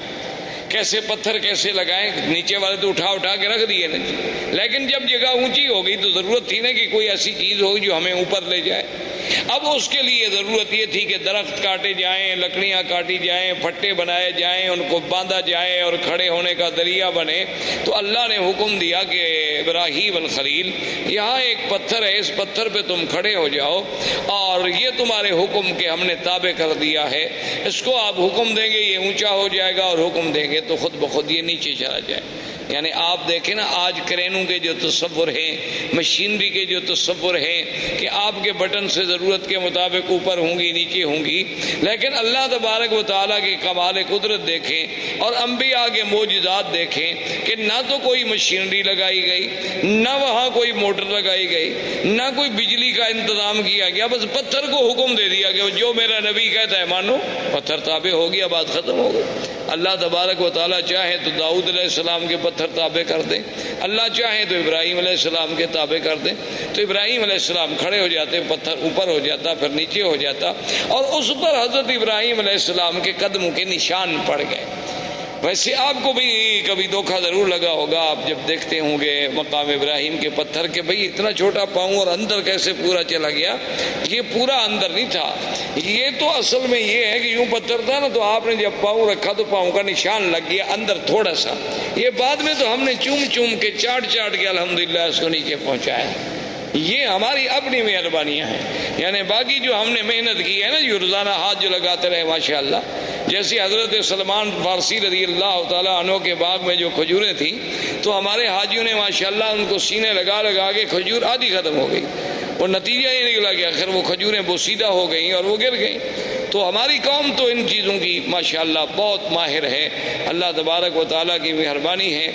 کیسے پتھر کیسے لگائیں. نیچے والے تو اٹھا کے رکھ دیے نا جی لیکن جب جگہ اونچی ہو گئی تو ضرورت تھی نا کہ کوئی ایسی چیز ہوگی جو ہمیں اوپر لے جائے. اب اس کے لیے ضرورت یہ تھی کہ درخت کاٹے جائیں لکڑیاں کاٹی جائیں پھٹے بنائے جائیں ان کو باندھا جائے اور کھڑے ہونے کا ذریعہ بنے. تو اللہ نے حکم دیا کہ ابراہیم الخلیل یہاں ایک پتھر ہے اس پتھر پہ تم کھڑے ہو جاؤ اور یہ تمہارے حکم کے ہم نے تابع کر دیا ہے. اس کو آپ حکم دیں گے یہ اونچا ہو جائے گا اور حکم دیں گے تو خود بخود یہ نیچے چلا جائے. یعنی آپ دیکھیں نا آج کرینوں کے جو تصور ہیں مشینری کے جو تصور ہیں کہ آپ کے بٹن سے ضرورت کے مطابق اوپر ہوں گی نیچے ہوں گی لیکن اللہ تبارک و تعالیٰ کی کمال قدرت دیکھیں اور انبیاء کے معجزات دیکھیں کہ نہ تو کوئی مشینری لگائی گئی نہ وہاں کوئی موٹر لگائی گئی نہ کوئی بجلی کا انتظام کیا گیا. بس پتھر کو حکم دے دیا کہ جو میرا نبی کہتا ہے مانو پتھر تابع ہو گیا بات ختم ہو گئی. اللہ تبارک و تعالیٰ چاہے تو داؤد علیہ السلام کے پتھر تابع کر دیں اللہ چاہے تو ابراہیم علیہ السلام کے تابع کر دیں. تو ابراہیم علیہ السلام کھڑے ہو جاتے پتھر اوپر ہو جاتا پھر نیچے ہو جاتا اور اس پر حضرت ابراہیم علیہ السلام کے قدموں کے نشان پڑ گئے. ویسے آپ کو بھی کبھی دھوکہ ضرور لگا ہوگا آپ جب دیکھتے ہوں گے مقام ابراہیم کے پتھر کے بھئی اتنا چھوٹا پاؤں اور اندر کیسے پورا چلا گیا. یہ پورا اندر نہیں تھا یہ تو اصل میں یہ ہے کہ یوں پتھر تھا نا تو آپ نے جب پاؤں رکھا تو پاؤں کا نشان لگ گیا اندر تھوڑا سا. یہ بعد میں تو ہم نے چوم کے چاٹ کے الحمدللہ اس کو نیچے پہنچایا. یہ ہماری اپنی مہربانیاں ہیں یعنی باقی جو ہم نے محنت کی ہے نا جو روزانہ ہاتھ جو لگاتے رہے ماشاءاللہ. جیسے حضرت سلمان فارسی رضی اللہ تعالیٰ عنہ کے باغ میں جو کھجوریں تھیں تو ہمارے حاجیوں نے ماشاءاللہ ان کو سینے لگا کے کھجور آدھی ختم ہو گئی اور نتیجہ یہ نکلا کہ آخر وہ کھجوریں بوسیدہ ہو گئیں اور وہ گر گئیں. تو ہماری قوم تو ان چیزوں کی ماشاءاللہ بہت ماہر ہے. اللہ تبارک و تعالیٰ کی مہربانی ہے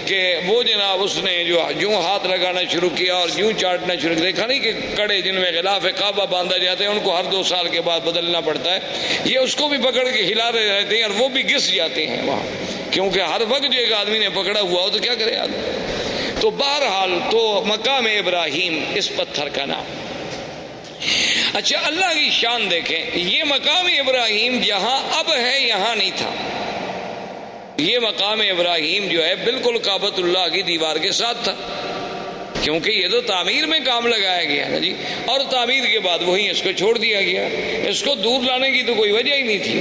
کہ وہ جناب اس نے جو ہاتھ لگانا شروع کیا اور یوں چاٹنا شروع کیا. دیکھا نہیں کہ کڑے جن میں غلاف کعبہ باندھا جاتے ہیں ان کو ہر 2 سال کے بعد بدلنا پڑتا ہے. یہ اس کو بھی پکڑ کے ہلا رہے رہتے ہیں اور وہ بھی گس جاتے ہیں وہاں کیونکہ ہر وقت جو ایک آدمی نے پکڑا ہوا ہو تو کیا کرے آدمی. تو بہرحال تو مقام ابراہیم اس پتھر کا نام. اچھا اللہ کی شان دیکھیں یہ مقام ابراہیم جہاں اب ہے یہاں نہیں تھا. یہ مقام ابراہیم جو ہے بالکل کعبۃ اللہ کی دیوار کے ساتھ تھا، کیونکہ یہ تو تعمیر میں کام لگایا گیا نا جی، اور تعمیر کے بعد وہیں اس کو چھوڑ دیا گیا، اس کو دور لانے کی تو کوئی وجہ ہی نہیں تھی۔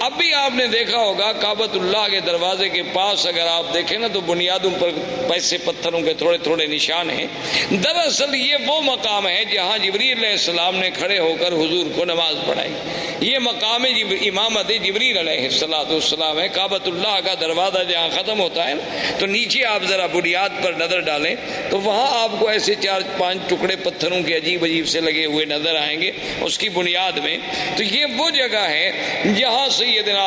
اب بھی آپ نے دیکھا ہوگا کعبۃ اللہ کے دروازے کے پاس اگر آپ دیکھیں نا تو بنیادوں پر ایسے پتھروں کے تھوڑے تھوڑے نشان ہیں۔ دراصل یہ وہ مقام ہے جہاں جبریل علیہ السلام نے کھڑے ہو کر حضور کو نماز پڑھائی۔ یہ مقام امامت جبریل علیہ السلام ہے۔ کعبۃ اللہ کا دروازہ جہاں ختم ہوتا ہے نا تو نیچے آپ ذرا بنیاد پر نظر ڈالیں تو وہاں آپ کو ایسے 4-5 ٹکڑے پتھروں کے عجیب عجیب سے لگے ہوئے نظر آئیں گے اس کی بنیاد میں۔ تو یہ وہ جگہ ہے جہاں سیدنا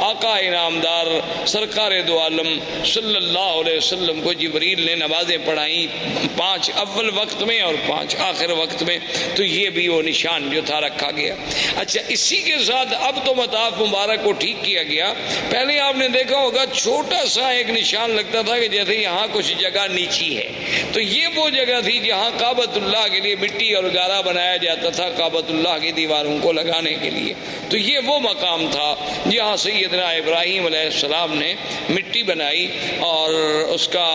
آقا انعامدار سرکار دو عالم صلی اللہ علیہ وسلم کو جبریل نے نمازیں پڑھائیں، 5 اول وقت میں اور 5 آخر وقت میں۔ تو یہ بھی وہ نشان جو تھا رکھا گیا۔ اچھا، اسی کے ساتھ اب تو مطاف مبارک کو ٹھیک کیا گیا۔ پہلے آپ نے دیکھا ہوگا چھوٹا سا ایک نشان لگتا تھا کہ جیسے یہاں کچھ جگہ نیچی ہے، تو یہ وہ جگہ تھی جہاں کعبۃ اللہ کے لیے مٹی اور گارا بنایا جاتا تھا کعبۃ اللہ کی دیواروں کو لگانے کے لیے۔ تو یہ وہ مقام تھا جہاں سیدنا ابراہیم علیہ السلام نے مٹی بنائی اور اس کا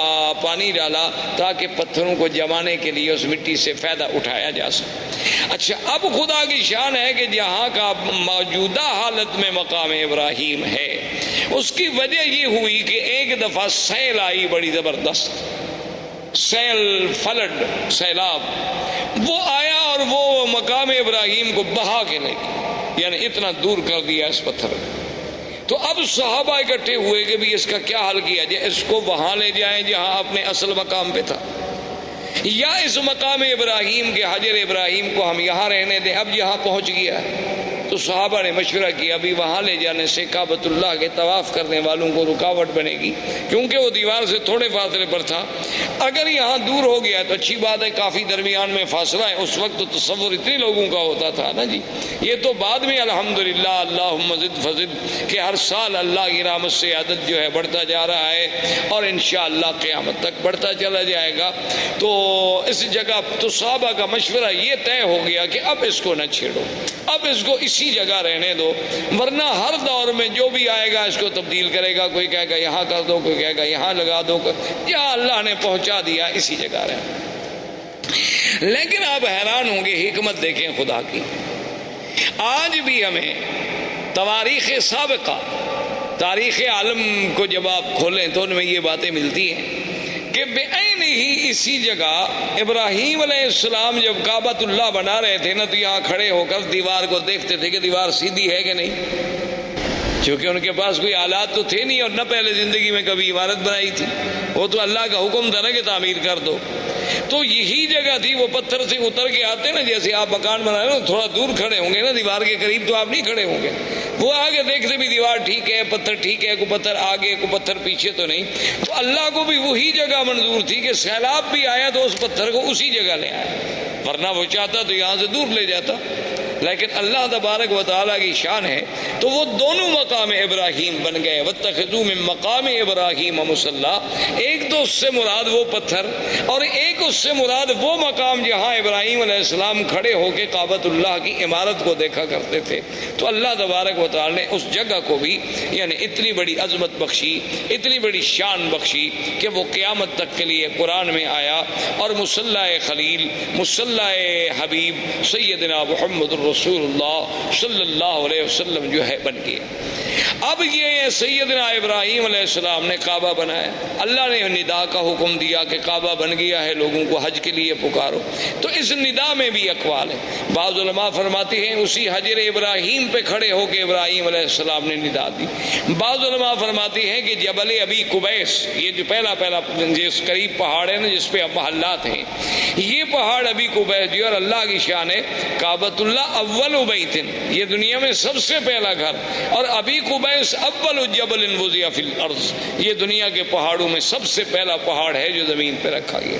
پانی ڈالا تاکہ پتھروں کو جمانے کے لیے اس مٹی سے فائدہ اٹھایا جا سکے۔ اچھا، اب خدا کی شان ہے کہ جہاں کا موجودہ حالت میں مقام ابراہیم ہے، اس کی وجہ یہ ہوئی کہ ایک دفعہ سیل آئی بڑی زبردست، سیل، فلڈ، سیلاب، وہ آیا اور وہ مقام ابراہیم کو بہا کے لے گیا، یعنی اتنا دور کر دیا اس پتھر کو۔ تو اب صحابہ اکٹھے ہوئے کہ بھی اس کا کیا حل کیا جائے، اس کو وہاں لے جائیں جہاں اپنے اصل مقام پہ تھا، یا اس مقام ابراہیم کے حجر ابراہیم کو ہم یہاں رہنے دیں، اب یہاں پہنچ گیا ہے۔ تو صحابہ نے مشورہ کیا ابھی وہاں لے جانے سے کعبۃ اللہ کے طواف کرنے والوں کو رکاوٹ بنے گی، کیونکہ وہ دیوار سے تھوڑے فاصلے پر تھا۔ اگر یہاں دور ہو گیا تو اچھی بات ہے، کافی درمیان میں فاصلہ ہے، اس وقت تو تصور اتنے لوگوں کا ہوتا تھا نا جی۔ یہ تو بعد میں الحمدللہ اللہم زد فزد کہ ہر سال اللہ کی رحمت سے عدد جو ہے بڑھتا جا رہا ہے اور انشاءاللہ قیامت تک بڑھتا چلا جائے گا۔ تو اس جگہ تو صحابہ کا مشورہ یہ طے ہو گیا کہ اب اس کو نہ چھیڑو، اب اس کو اسی جگہ رہنے دو، ورنہ ہر دور میں جو بھی آئے گا اس کو تبدیل کرے گا، کوئی کہے گا یہاں کر دو، کوئی کہے گا یہاں لگا دو، یا اللہ نے پہنچا دیا اسی جگہ رہے۔ لیکن آپ حیران ہوں گے، حکمت دیکھیں خدا کی۔ آج بھی ہمیں تواریخ سابقہ، تاریخ عالم کو جب آپ کھولیں تو ان میں یہ باتیں ملتی ہیں کہ بعین ہی اسی جگہ ابراہیم علیہ السلام جب کعبۃ اللہ بنا رہے تھے نا تو یہاں کھڑے ہو کر دیوار کو دیکھتے تھے کہ دیوار سیدھی ہے کہ نہیں، کیونکہ ان کے پاس کوئی آلات تو تھے نہیں اور نہ پہلے زندگی میں کبھی عمارت بنائی تھی، وہ تو اللہ کا حکم تھا نا کہ تعمیر کر دو۔ تو یہی جگہ تھی، وہ پتھر سے اتر کے آتے نا، جیسے آپ مکان بنا رہے ہو تھوڑا دور کھڑے ہوں گے نا دیوار کے قریب، تو آپ نہیں کھڑے ہوں گے، وہ آگے دیکھتے بھی دیوار ٹھیک ہے، پتھر ٹھیک ہے، کوئی پتھر آگے کوئی پتھر پیچھے تو نہیں۔ تو اللہ کو بھی وہی جگہ منظور تھی کہ سیلاب بھی آیا تو اس پتھر کو اسی جگہ لے آیا، ورنہ وہ چاہتا تو یہاں سے دور لے جاتا۔ لیکن اللہ تبارک و تعالیٰ کی شان ہے تو وہ دونوں مقام ابراہیم بن گئے۔ واتخذوا من مقام ابراہیم مصلی، ایک تو اس سے مراد وہ پتھر اور ایک اس سے مراد وہ مقام جہاں ابراہیم علیہ السلام کھڑے ہو کے کعبۃ اللہ کی عمارت کو دیکھا کرتے تھے۔ تو اللہ تبارک و تعالیٰ نے اس جگہ کو بھی یعنی اتنی بڑی عظمت بخشی، اتنی بڑی شان بخشی کہ وہ قیامت تک کے لیے قرآن میں آیا اور مصلی خلیل، مصلی حبیب سیدنا محمد رسول اللہ صلی اللہ علیہ وسلم جو ہے بن گیا۔ اب یہ سیدنا ابراہیم علیہ السلام نے کعبہ بنایا، اللہ نے ندا کا حکم دیا کہ کعبہ بن گیا ہے، لوگوں کو حج کے لیے پکارو۔ تو اس ندا میں بھی اقوال ہے، بعض علماء فرماتے ہیں اسی حجر ابراہیم پہ کھڑے ہو کے ابراہیم علیہ السلام نے ندا دی، بعض علماء فرماتے ہیں کہ جبل ابی قبیس، یہ جو پہلا جس قریب پہاڑ ہے نا جس پہ اب محلات ہیں، یہ پہاڑ ابی قبیس جو اور اللہ کی شان ہے، کعبۃ اللہ اول بیت، یہ دنیا میں سب سے پہلا گھر، اور ابی قبیس اول جبل وضع فی الارض، یہ دنیا کے پہاڑوں میں سب سے پہلا پہاڑ ہے جو زمین پہ رکھا گیا۔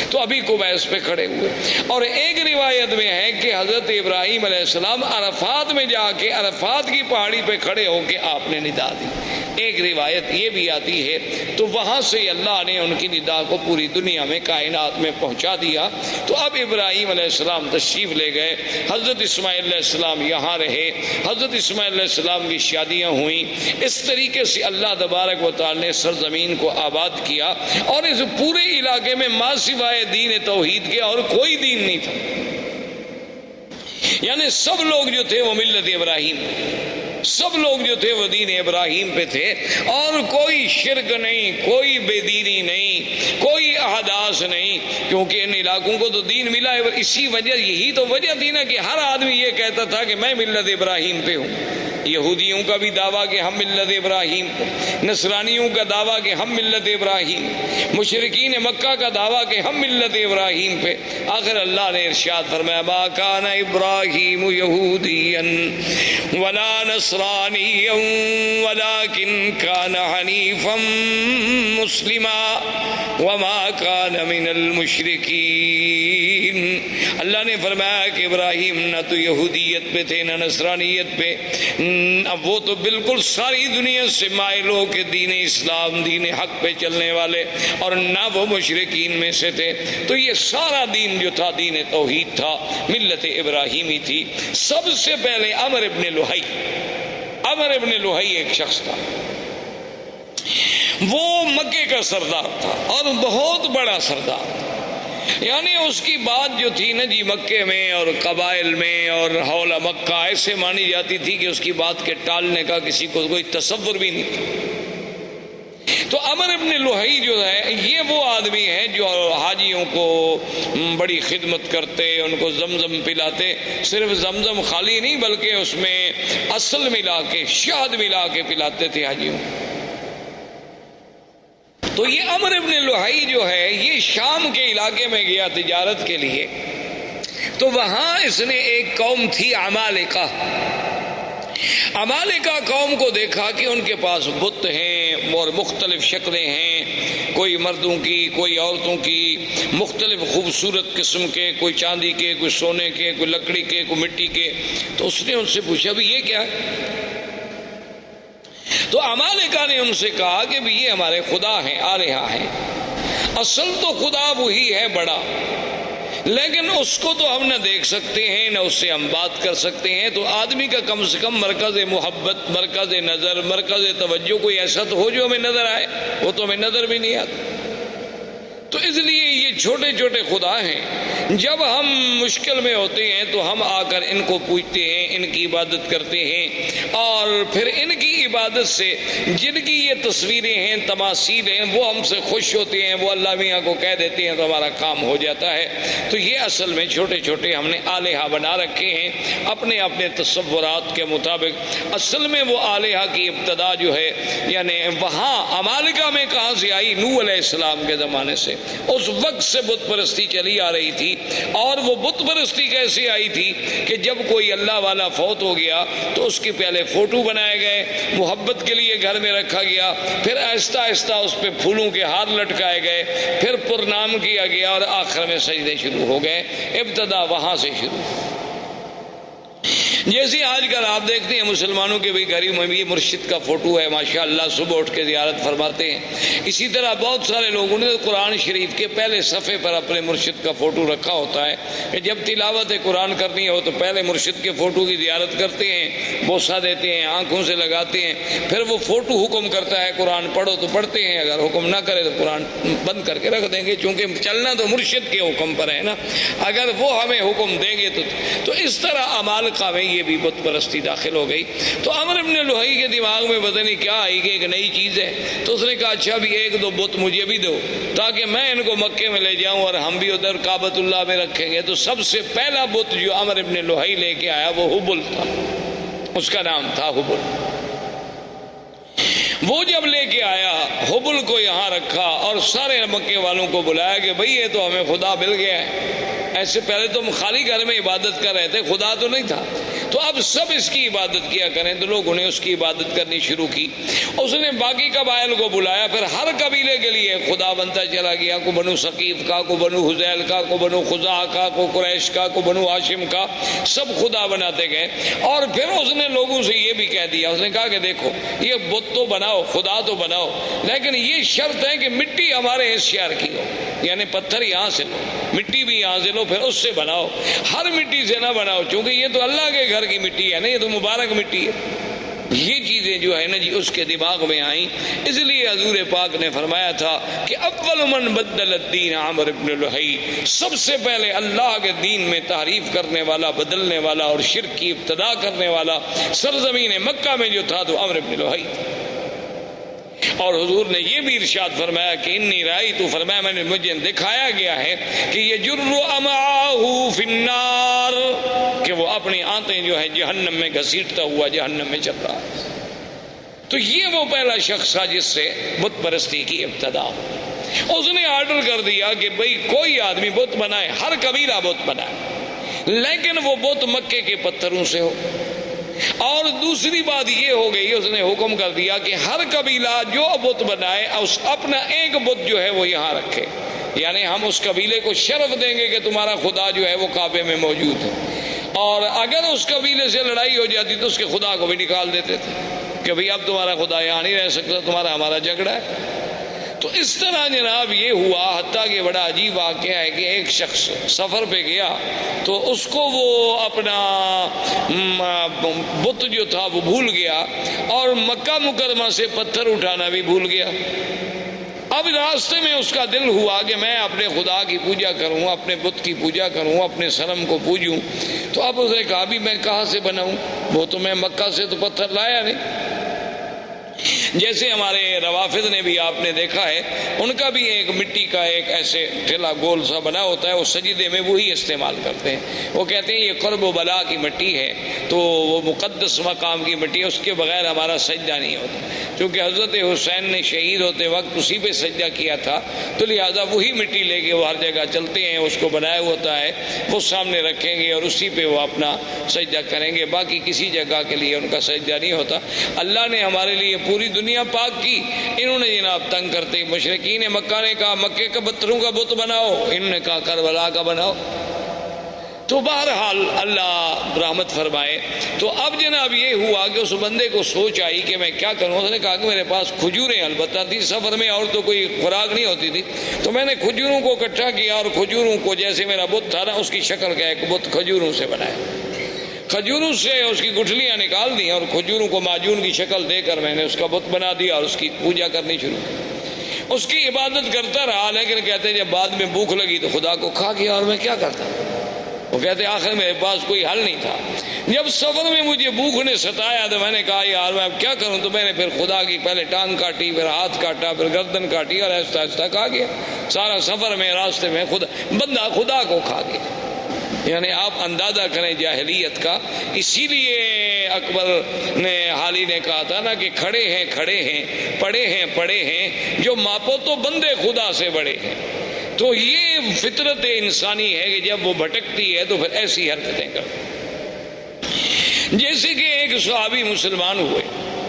تو ابی قبیس پہ کھڑے ہوئے، اور ایک روایت میں ہے کہ حضرت ابراہیم علیہ السلام عرفات میں جا کے عرفات کی پہاڑی پہ کھڑے ہو کے آپ نے ندا دی۔ ایک روایت یہ بھی آتی ہے، تو وہاں سے اللہ نے ان کی ندا کو پوری دنیا میں، کائنات میں پہنچا دیا۔ تو اب ابراہیم علیہ السلام تشریف لے گئے، حضرت اسماعیل علیہ السلام یہاں رہے، حضرت اسماعیل علیہ السلام کی شادیاں ہوئیں۔ اس طریقے سے اللہ تبارک و تعالی نے سرزمین کو آباد کیا، اور اس پورے علاقے میں ما سوائے دین توحید کے اور کوئی دین نہیں تھا، یعنی سب لوگ جو تھے وہ ملت ابراہیم تھے، سب لوگ جو تھے وہ دین ابراہیم پہ تھے، اور کوئی شرک نہیں، کوئی بے دینی نہیں، کوئی احداث نہیں، کیونکہ ان علاقوں کو تو دین ملا ہے۔ اسی وجہ، یہی تو وجہ تھی نا کہ ہر آدمی یہ کہتا تھا کہ میں ملت ابراہیم پہ ہوں۔ یہودیوں کا بھی دعویٰ کہ ہم ملت ابراہیم پہ، نصرانیوں کا دعویٰ کہ ہم ملت ابراہیم، مشرکین مکہ کا دعویٰ کہ ہم ملت ابراہیم پہ۔ آخر اللہ نے ارشاد فرمایا ما کان ابراہیم یہودیا ولا نصرانیا ولکن کان حنیفا مسلما وما کان من المشرکین۔ اللہ نے فرمایا کہ ابراہیم نہ تو یہودیت پہ تھے نہ نصرانیت پہ، اب وہ تو بالکل ساری دنیا سے مائل ہو کے دین اسلام، دین حق پہ چلنے والے، اور نہ وہ مشرکین میں سے تھے۔ تو یہ سارا دین جو تھا دین توحید تھا، ملت ابراہیمی تھی۔ سب سے پہلے عمر ابن لوہی ایک شخص تھا، وہ مکے کا سردار تھا اور بہت بڑا سردار تھا، یعنی اس کی بات جو تھی نا جی مکے میں اور قبائل میں اور حول مکہ ایسے مانی جاتی تھی کہ اس کی بات کے ٹالنے کا کسی کو کوئی تصور بھی نہیں تھا۔ تو عمر ابن لوہی جو ہے یہ وہ آدمی ہے جو حاجیوں کو بڑی خدمت کرتے، ان کو زمزم پلاتے، صرف زمزم خالی نہیں بلکہ اس میں اصل ملا کے، شہد ملا کے پلاتے تھے حاجیوں۔ تو یہ عمر ابن لوہی جو ہے یہ شام کے علاقے میں گیا تجارت کے لیے، تو وہاں اس نے ایک قوم تھی عمالقہ قوم کو دیکھا کہ ان کے پاس بت ہیں اور مختلف شکلیں ہیں، کوئی مردوں کی، کوئی عورتوں کی، مختلف خوبصورت قسم کے، کوئی چاندی کے، کوئی سونے کے، کوئی لکڑی کے، کوئی مٹی کے۔ تو اس نے ان سے پوچھا بھی یہ کیا ہے؟ تو عمالقہ نے ان سے کہا کہ بھی یہ ہمارے خدا ہیں، آلہہ ہیں۔ اصل تو خدا وہی ہے بڑا، لیکن اس کو تو ہم نہ دیکھ سکتے ہیں نہ اس سے ہم بات کر سکتے ہیں، تو آدمی کا کم سے کم مرکز محبت، مرکز نظر، مرکز توجہ کوئی ایسا تو ہو جو ہمیں نظر آئے، وہ تو ہمیں نظر بھی نہیں آتا۔ تو اس لیے یہ چھوٹے چھوٹے خدا ہیں، جب ہم مشکل میں ہوتے ہیں تو ہم آ کر ان کو پوجتے ہیں، ان کی عبادت کرتے ہیں، اور پھر ان کی عبادت سے جن کی یہ تصویریں ہیں، تماثیل ہیں، وہ ہم سے خوش ہوتے ہیں، وہ اللہ میاں کو کہہ دیتے ہیں تو ہمارا کام ہو جاتا ہے۔ تو یہ اصل میں چھوٹے چھوٹے ہم نے آلہہ بنا رکھے ہیں اپنے اپنے تصورات کے مطابق۔ اصل میں وہ آلہہ کی ابتدا جو ہے یعنی وہاں عمالقہ میں کہاں سے آئی؟ نوح علیہ السلام کے زمانے سے، اس وقت سے بت پرستی چلی آ رہی تھی۔ اور وہ بت پرستی کیسے آئی تھی کہ جب کوئی اللہ والا فوت ہو گیا تو اس کی پہلے فوٹو بنائے گئے، محبت کے لیے گھر میں رکھا گیا، پھر آہستہ آہستہ اس پہ پھولوں کے ہار لٹکائے گئے، پھر پرنام کیا گیا، اور آخر میں سجدے شروع ہو گئے۔ ابتدا وہاں سے شروع۔ جیسے آج کل آپ دیکھتے ہیں مسلمانوں کے بھی گھر میں بھی مرشد کا فوٹو ہے، ماشاءاللہ صبح اٹھ کے زیارت فرماتے ہیں۔ اسی طرح بہت سارے لوگوں نے قرآن شریف کے پہلے صفحے پر اپنے مرشد کا فوٹو رکھا ہوتا ہے کہ جب تلاوت قرآن کرنی ہو تو پہلے مرشد کے فوٹو کی زیارت کرتے ہیں، بوسہ دیتے ہیں، آنکھوں سے لگاتے ہیں، پھر وہ فوٹو حکم کرتا ہے قرآن پڑھو تو پڑھتے ہیں، اگر حکم نہ کرے تو قرآن بند کر کے رکھ دیں گے، چونکہ چلنا تو مرشد کے حکم پر ہے نا، اگر وہ ہمیں حکم دیں گے تو اس طرح عمالقہ میں یہ بھی بت پرستی داخل ہو گئی۔ تو عمر ابن لوہی کے دماغ میں پتہ نہیں کیا آئی کہ ایک نئی چیز ہے، تو اس نے کہا اچھا بھی ایک دو بت مجھے بھی دو تاکہ میں ان کو مکے میں لے جاؤں اور ہم بھی ادھر کعبۃ اللہ میں رکھیں گے۔ تو سب سے پہلا بت جو عمر ابن لوہی لے کے آیا وہ حبل تھا، اس کا نام تھا حبل۔ وہ جب لے کے آیا حبل کو یہاں رکھا اور سارے مکے والوں کو بلایا کہ بھئی یہ تو ہمیں خدا مل گیا ہے۔ ایسے پہلے تو ہم خالی گھر میں عبادت کر رہے تھے، خدا تو نہیں تھا، تو اب سب اس کی عبادت کیا کریں، تو لوگوں نے اس کی عبادت کرنی شروع کی۔ اس نے باقی قبائل کو بلایا، پھر ہر قبیلے کے لیے خدا بنتا چلا گیا، کو بنو ثقیف کا، کو بنو حذیل کا، کو بنو خزاعہ کا، کو قریش کا، کو بنو ہاشم کا، سب خدا بناتے گئے۔ اور پھر اس نے لوگوں سے یہ بھی کہہ دیا، اس نے کہا کہ دیکھو یہ بت تو بناؤ، خدا تو بناؤ، لیکن یہ شرط ہے کہ مٹی ہمارے اس شہر کی ہو، یعنی پتھر یہاں سے لو، مٹی بھی یہاں سے لو، پھر اس سے بناؤ، ہر مٹی سے نہ بناؤ، چونکہ یہ تو اللہ کے گھر کی مٹی ہے نا، یہ تو مبارک مٹی ہے۔ یہ چیزیں جو ہے نا جی اس کے دماغ میں آئیں، اس لیے حضور پاک نے فرمایا تھا کہ اول من بدل الدین عامر بن لہی، سب سے پہلے اللہ کے دین میں تحریف کرنے والا، بدلنے والا اور شرک کی ابتدا کرنے والا سرزمین مکہ میں جو تھا تو عامر بن لہی تھا۔ اور حضور نے یہ بھی ارشاد فرمایا کہ انی رائی تو، فرمایا میں نے مجھے دکھایا گیا ہے کہ یجر امعاہ فی النار، کہ وہ اپنی آنتیں جو ہے جہنم میں گھسیٹتا ہوا جہنم میں چل رہا ہے۔ تو یہ وہ پہلا شخص تھا جس سے بت پرستی کی ابتدا۔ اس نے آرڈر کر دیا کہ بھئی کوئی آدمی بت بنائے، ہر قبیلہ بت بنائے، لیکن وہ بت مکے کے پتھروں سے ہو۔ اور دوسری بات یہ ہو گئی، اس نے حکم کر دیا کہ ہر قبیلہ جو بت بنائے اپنا ایک بت جو ہے وہ یہاں رکھے، یعنی ہم اس قبیلے کو شرف دیں گے کہ تمہارا خدا جو ہے وہ کعبے میں موجود ہے، اور اگر اس قبیلے سے لڑائی ہو جاتی تو اس کے خدا کو بھی نکال دیتے تھے کہ بھئی اب تمہارا خدا یہاں نہیں رہ سکتا، تمہارا ہمارا جھگڑا ہے۔ تو اس طرح جناب یہ ہوا، حتیٰ کہ بڑا عجیب واقعہ ہے کہ ایک شخص سفر پہ گیا تو اس کو وہ اپنا بت جو تھا وہ بھول گیا، اور مکہ مکرمہ سے پتھر اٹھانا بھی بھول گیا۔ اب راستے میں اس کا دل ہوا کہ میں اپنے خدا کی پوجا کروں، اپنے بت کی پوجا کروں، اپنے صنم کو پوجوں۔ تو اب اس نے کہا بھی میں کہاں سے بناؤں، وہ تو میں مکہ سے تو پتھر لایا نہیں۔ جیسے ہمارے روافض نے بھی آپ نے دیکھا ہے، ان کا بھی ایک مٹی کا ایک ایسے ٹھیلا گول سا بنا ہوتا ہے، وہ سجدے میں وہی استعمال کرتے ہیں۔ وہ کہتے ہیں یہ قرب و بلا کی مٹی ہے، تو وہ مقدس مقام کی مٹی ہے، اس کے بغیر ہمارا سجدہ نہیں ہوتا۔ چونکہ حضرت حسین نے شہید ہوتے وقت اسی پہ سجدہ کیا تھا، تو لہٰذا وہی مٹی لے کے وہ ہر جگہ چلتے ہیں، اس کو بنایا ہوتا ہے، وہ سامنے رکھیں گے اور اسی پہ وہ اپنا سجدہ کریں گے، باقی کسی جگہ کے لیے ان کا سجدہ نہیں ہوتا۔ اللہ نے ہمارے لیے پوری دنیا پاک کی، انہوں نے جناب تنگ کرتے مشرکین مکہ نے کہا مکے کا پتھروں کا بت بناؤ، انہوں نے کہا کربلا کا بناؤ۔ تو بہرحال اللہ رحمت فرمائے۔ تو اب جناب یہ ہوا کہ اس بندے کو سوچ آئی کہ میں کیا کروں۔ اس نے کہا کہ میرے پاس کھجوریں البتہ تھی، سفر میں اور تو کوئی خوراک نہیں ہوتی تھی، تو میں نے کھجوروں کو اکٹھا کیا اور کھجوروں کو جیسے میرا بت تھا نا اس کی شکل کا ایک بت کھجوروں سے بنایا، کھجوروں سے اس کی گٹھلیاں نکال دیں اور کھجوروں کو معجون کی شکل دے کر میں نے اس کا بت بنا دیا اور اس کی پوجا کرنی شروع کی۔ اس کی عبادت کرتا رہا، لیکن کہتے ہیں جب بعد میں بھوک لگی تو خدا کو کھا گیا، اور میں کیا کرتا۔ وہ کہتے ہیں آخر میرے پاس کوئی حل نہیں تھا۔ جب سفر میں مجھے بھوک نے ستایا تو میں نے کہا یار میں اب کیا کروں، تو میں نے پھر خدا کی پہلے ٹانگ کاٹی، پھر ہاتھ کاٹا، پھر گردن کاٹی، اور آہستہ آہستہ کھا گیا۔ سارا سفر میں راستے میں بندہ خدا کو کھا گیا۔ یعنی آپ اندازہ کریں جاہلیت کا۔ اسی لیے اکبر نے حالی نے کہا تھا نا کہ کھڑے ہیں پڑے ہیں پڑے ہیں، جو ماپو تو بندے خدا سے بڑے ہیں۔ تو یہ فطرت انسانی ہے کہ جب وہ بھٹکتی ہے تو پھر ایسی حرکتیں کرتی۔ جیسے کہ ایک صحابی مسلمان ہوئے،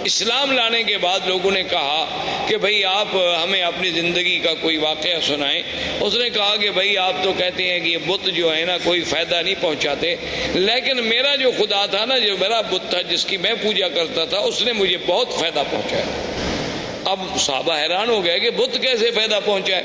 اسلام لانے کے بعد لوگوں نے کہا کہ بھئی آپ ہمیں اپنی زندگی کا کوئی واقعہ سنائیں۔ اس نے کہا کہ بھئی آپ تو کہتے ہیں کہ یہ بت جو ہے نا کوئی فائدہ نہیں پہنچاتے، لیکن میرا جو خدا تھا نا، جو میرا بت تھا جس کی میں پوجا کرتا تھا، اس نے مجھے بہت فائدہ پہنچایا۔ اب صحابہ حیران ہو گئے کہ بت کیسے فائدہ پہنچائے۔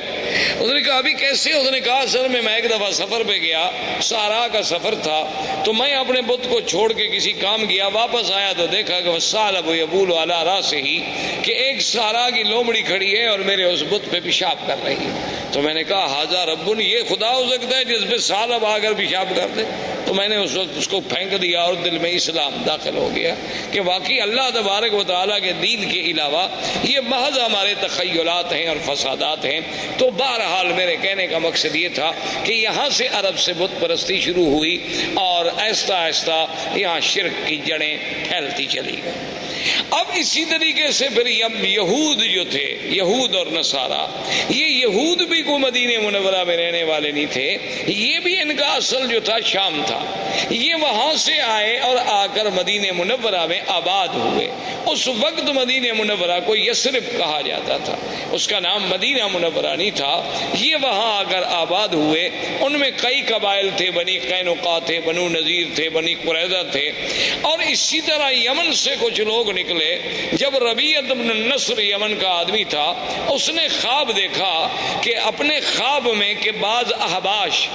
اس نے کہا ابھی کیسے؟ اس نے کہا اصل میں ایک دفعہ سفر پہ گیا، صحرا کا سفر تھا، تو میں اپنے بت کو چھوڑ کے کسی کام گیا، واپس آیا تو دیکھا کہ وَالثَّعْلَبُ يَبُولُ عَلَىٰ رَأْسِهِ، کہ ایک صحرا کی لومڑی کھڑی ہے اور میرے اس بت پہ پیشاب کر رہی ہے۔ تو میں نے کہا ھذا رب، یہ خدا ہو سکتا ہے جس پہ ثعلب آ کر پیشاب کر دے؟ تو میں نے اس وقت اس کو پھینک دیا اور دل میں اسلام داخل ہو گیا کہ واقعی اللہ تبارک و تعالیٰ کے دین کے علاوہ یہ محض ہمارے تخیلات ہیں اور فسادات ہیں۔ تو بہرحال میرے کہنے کا مقصد یہ تھا کہ یہاں سے عرب سے بت پرستی شروع ہوئی، اور آہستہ آہستہ یہاں شرک کی جڑیں پھیلتی چلی گئی۔ اب اسی طریقے سے پھر یہود جو تھے، یہود اور نصارہ، یہ یہود بھی کوئی مدینہ منورہ میں رہنے والے نہیں تھے، یہ بھی ان کا اصل جو تھا شام تھا، یہ وہاں سے آئے اور آ کر مدینہ منورہ میں آباد ہوئے۔ اس وقت مدینہ منورہ کو یثرب کہا جاتا تھا، اس کا نام مدینہ منورہ نہیں تھا۔ یہ وہاں آ کر آباد ہوئے، ان میں کئی قبائل تھے، بنی قینقاع تھے، بنو نذیر تھے، بنی قریظہ تھے، اور اسی طرح یمن سے کچھ لوگ نکلے۔ جب ربیعۃ بن النصر یمن کا آدمی تھا، اس نے خواب دیکھا کہ اپنے خواب میں کہ بعض احباش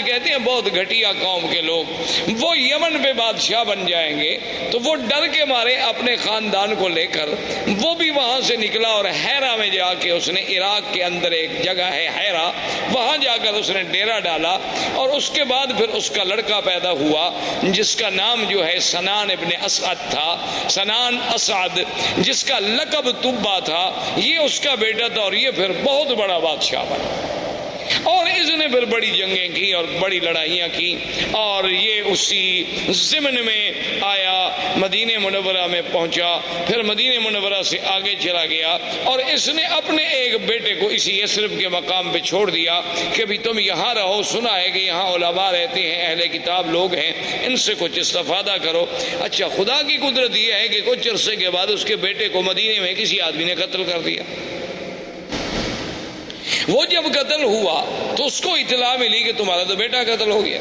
کہتے ہیں بہت گھٹیا قوم کے لوگ، وہ یمن پہ بادشاہ بن جائیں گے، تو وہ ڈر کے مارے اپنے خاندان کو لے کر وہ بھی وہاں سے نکلا، اور حیرہ میں جا کے اس نے، عراق کے اندر ایک جگہ ہے حیرہ، وہاں جا کر اس نے ڈیرا ڈالا، اور اس کے بعد پھر اس کا لڑکا پیدا ہوا جس کا نام جو ہے سنان ابن اسعد تھا، سنان اسعد، جس کا لقب تبا تھا، یہ اس کا بیٹا تھا، اور یہ پھر بہت بڑا بادشاہ بنا، اور اس نے پھر بڑی جنگیں کی اور بڑی لڑائیاں کی، اور یہ اسی ضمن میں آیا، مدینہ منورہ میں پہنچا، پھر مدینہ منورہ سے آگے چلا گیا، اور اس نے اپنے ایک بیٹے کو اسی یثرب کے مقام پہ چھوڑ دیا کہ بھی تم یہاں رہو، سنا ہے کہ یہاں علماء رہتے ہیں، اہل کتاب لوگ ہیں، ان سے کچھ استفادہ کرو۔ اچھا، خدا کی قدرت یہ ہے کہ کچھ عرصے کے بعد اس کے بیٹے کو مدینے میں کسی آدمی نے قتل کر دیا۔ وہ جب قتل ہوا تو اس کو اطلاع ملی کہ تمہارا تو بیٹا قتل ہو گیا،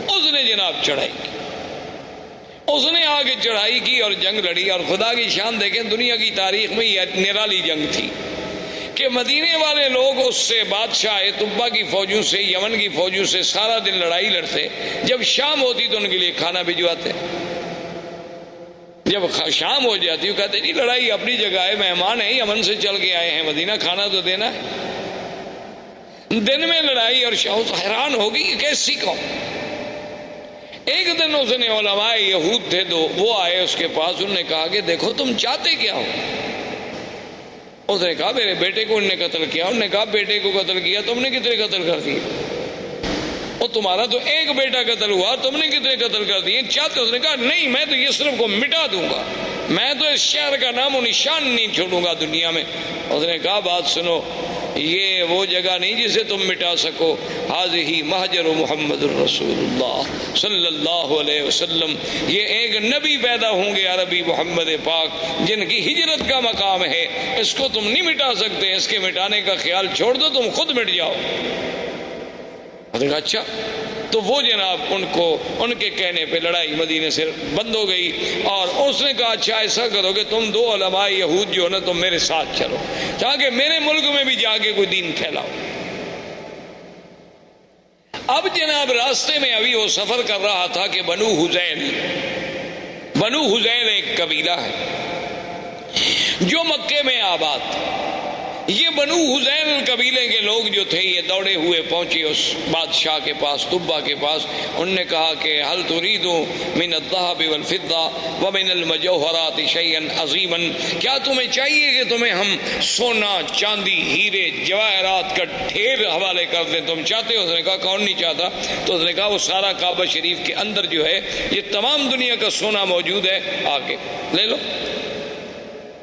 اس نے جناب چڑھائی کی، اس نے آگے چڑھائی کی اور جنگ لڑی، اور خدا کی شان دیکھیں، دنیا کی تاریخ میں یہ نرالی جنگ تھی کہ مدینے والے لوگ اس سے بادشاہ طبا کی فوجوں سے، یمن کی فوجوں سے سارا دن لڑائی لڑتے، جب شام ہوتی تو ان کے لیے کھانا بھجواتے، جب شام ہو جاتی وہ کہتے نہیں لڑائی اپنی جگہ ہے، مہمان ہیں یمن سے چل کے آئے ہیں مدینہ، کھانا تو دینا ہے۔ دن میں لڑائی اور شاہ حیران ہوگی یہ کیسی قوم۔ ایک دن اس نے علماء یہود تھے تو وہ آئے اس کے پاس، انہوں نے کہا کہ دیکھو تم چاہتے کیا ہو؟ اس نے کہا میرے بیٹے کو انہوں نے قتل کیا۔ انہوں نے کہا بیٹے کو قتل کیا، تم نے کتنے قتل کر دیے؟ اور تمہارا تو ایک بیٹا قتل ہوا، تم نے کتنے قتل کر دیے؟ چاہتے؟ اس نے کہا نہیں، میں تو یثرب کو مٹا دوں گا، میں تو اس شہر کا نام و نشان نہیں چھوڑوں گا دنیا میں۔ اس نے کہا بات سنو، یہ وہ جگہ نہیں جسے تم مٹا سکو، حاضی مہجر محمد الرسول اللہ صلی اللہ علیہ وسلم، یہ ایک نبی پیدا ہوں گے عربی محمد پاک جن کی ہجرت کا مقام ہے، اس کو تم نہیں مٹا سکتے، اس کے مٹانے کا خیال چھوڑ دو، تم خود مٹ جاؤ۔ اچھا، تو وہ جناب ان کے کہنے پہ لڑائی مدینے سے بند ہو گئی، اور اس نے کہا اچھا ایسا کرو کہ تم دو علماء یہود جو نا تم میرے ساتھ چلو تاکہ میرے ملک میں بھی جا کے کوئی دین پھیلاؤ۔ اب جناب راستے میں ابھی وہ سفر کر رہا تھا کہ بنو حذیل ایک قبیلہ ہے جو مکے میں آباد تھا۔ یہ بنو حذیل قبیلے کے لوگ جو تھے یہ دوڑے ہوئے پہنچے اس بادشاہ کے پاس، طبا کے پاس۔ انہوں نے کہا کہ هل تريد من الذهب والفضة ومن المجوهرات شيئا عظيما، کیا تمہیں چاہیے کہ تمہیں ہم سونا، چاندی، ہیرے، جواہرات کا ڈھیر حوالے کر دیں؟ تم چاہتے ہو؟ اس نے کہا کون نہیں چاہتا۔ تو اس نے کہا وہ سارا کعبہ شریف کے اندر جو ہے یہ تمام دنیا کا سونا موجود ہے، آگے لے لو۔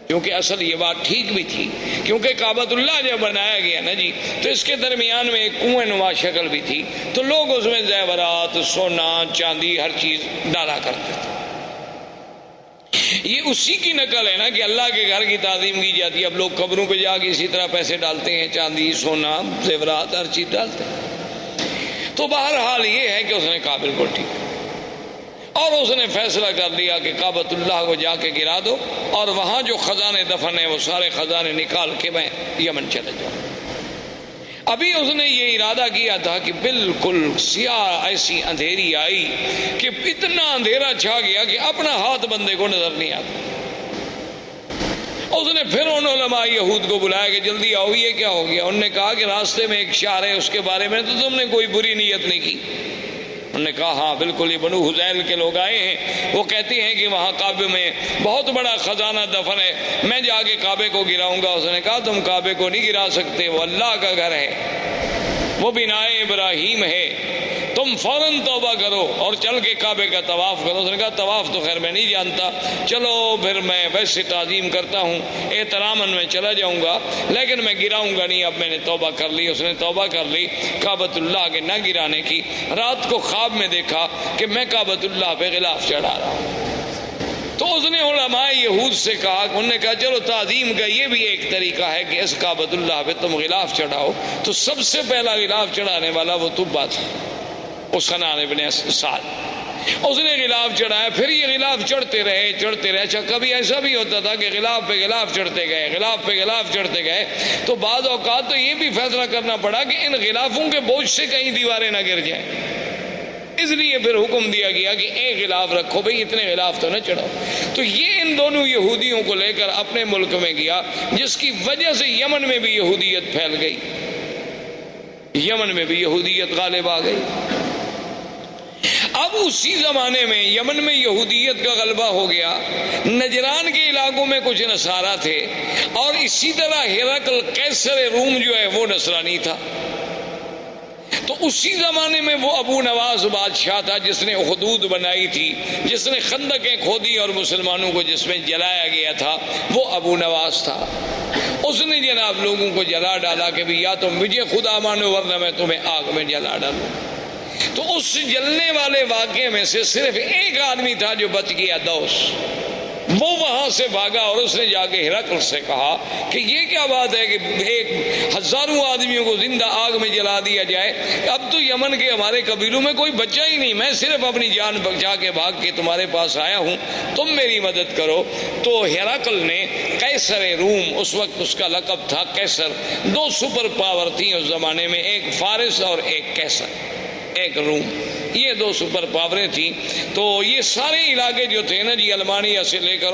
کیونکہ اصل یہ بات ٹھیک بھی تھی، کیونکہ کعبۃ اللہ جب بنایا گیا نا جی تو اس کے درمیان میں ایک کنویں نما شکل بھی تھی، تو لوگ اس میں زیورات، سونا، چاندی، ہر چیز ڈالا کرتے تھے۔ یہ اسی کی نقل ہے نا کہ اللہ کے گھر کی تعظیم کی جاتی ہے، اب لوگ قبروں پہ جا کے اسی طرح پیسے ڈالتے ہیں، چاندی، سونا، زیورات، ہر چیز ڈالتے ہیں۔ تو بہرحال یہ ہے کہ اس نے کہا بالکل ٹھیک، اور اس نے فیصلہ کر لیا کہ کعبۃ اللہ کو جا کے گرا دو، اور وہاں جو خزانے دفن ہیں وہ سارے خزانے نکال کے میں یمن چلے جاؤں۔ ابھی اس نے یہ ارادہ کیا تھا کہ بالکل سیاہ ایسی اندھیری آئی کہ اتنا اندھیرا چھا گیا کہ اپنا ہاتھ بندے کو نظر نہیں آتا۔ اس نے پھر ان علماء یہود کو بلایا کہ جلدی آؤ، یہ کیا ہو گیا؟ انہوں نے کہا کہ راستے میں ایک شہر ہے، اس کے بارے میں تو تم نے کوئی بری نیت نہیں کی۔ انہوں نے کہا ہاں بالکل، یہ بنو حذیل کے لوگ آئے ہیں، وہ کہتے ہیں کہ وہاں کعبے میں بہت بڑا خزانہ دفن ہے، میں جا کے کعبے کو گراؤں گا۔ اس نے کہا تم کعبے کو نہیں گرا سکتے، وہ اللہ کا گھر ہے، وہ بنائے ابراہیم ہے، تم فوراً توبہ کرو اور چل کے کعبے کا طواف کرو۔ اس نے کہا طواف تو خیر میں نہیں جانتا، چلو پھر میں ویسے تعظیم کرتا ہوں، احتراماً میں چلا جاؤں گا لیکن میں گراؤں گا نہیں، اب میں نے توبہ کر لی۔ اس نے توبہ کر لی کعبۃ اللہ کے نہ گرانے کی۔ رات کو خواب میں دیکھا کہ میں کعبۃ اللہ پہ غلاف چڑھا رہا ہوں۔ تو اس نے علماء یہود سے کہا، انہوں نے کہا چلو تعظیم کا یہ بھی ایک طریقہ ہے کہ اس کعبۃ اللہ پہ تم غلاف چڑھاؤ۔ تو سب سے پہلا غلاف چڑھانے والا وہ تبا تھا، اس حنان ابن سعد۔ اس نے غلاف چڑھایا، پھر یہ غلاف چڑھتے رہے۔ اچھا کبھی ایسا بھی ہوتا تھا کہ غلاف پہ غلاف چڑھتے گئے، غلاف پہ غلاف چڑھتے گئے، تو بعض اوقات تو یہ بھی فیصلہ کرنا پڑا کہ ان غلافوں کے بوجھ سے کہیں دیواریں نہ گر جائیں، اس لیے پھر حکم دیا گیا کہ ایک غلاف رکھو، بھئی اتنے غلاف تو نہ چڑھاؤ۔ تو یہ ان دونوں یہودیوں کو لے کر اپنے ملک میں گیا، جس کی وجہ سے یمن میں بھی یہودیت پھیل گئی، یمن میں بھی یہودیت غالب آ گئی۔ اب اسی زمانے میں یمن میں یہودیت کا غلبہ ہو گیا، نجران کے علاقوں میں کچھ نصارہ تھے، اور اسی طرح ہرقل قیصر روم جو ہے وہ نصرانی تھا۔ تو اسی زمانے میں وہ ابو نواس بادشاہ تھا جس نے حدود بنائی تھی، جس نے خندقیں کھودی اور مسلمانوں کو جس میں جلایا گیا تھا، وہ ابو نواس تھا۔ اس نے جناب لوگوں کو جلا ڈالا کہ بھی یا تو مجھے خدا مانو ورنہ میں تمہیں آگ میں جلا ڈالوں۔ تو اس جلنے والے واقعے میں سے صرف ایک آدمی تھا جو بچ گیا، دوس۔ وہ وہاں سے بھاگا اور اس نے جا کے ہرقل سے کہا کہ یہ کیا بات ہے کہ ایک ہزاروں آدمیوں کو زندہ آگ میں جلا دیا جائے، اب تو یمن کے ہمارے قبیلوں میں کوئی بچہ ہی نہیں، میں صرف اپنی جان بچا کے بھاگ کے تمہارے پاس آیا ہوں، تم میری مدد کرو۔ تو ہرقل نے قیصر روم، اس وقت اس کا لقب تھا قیصر، دو سپر پاور تھیں اس زمانے میں، ایک فارس اور ایک قیصر، ایک روم، یہ دو سپر پاوریں تھیں۔ تو یہ سارے علاقے جو تھے نا جی، المانیہ سے لے کر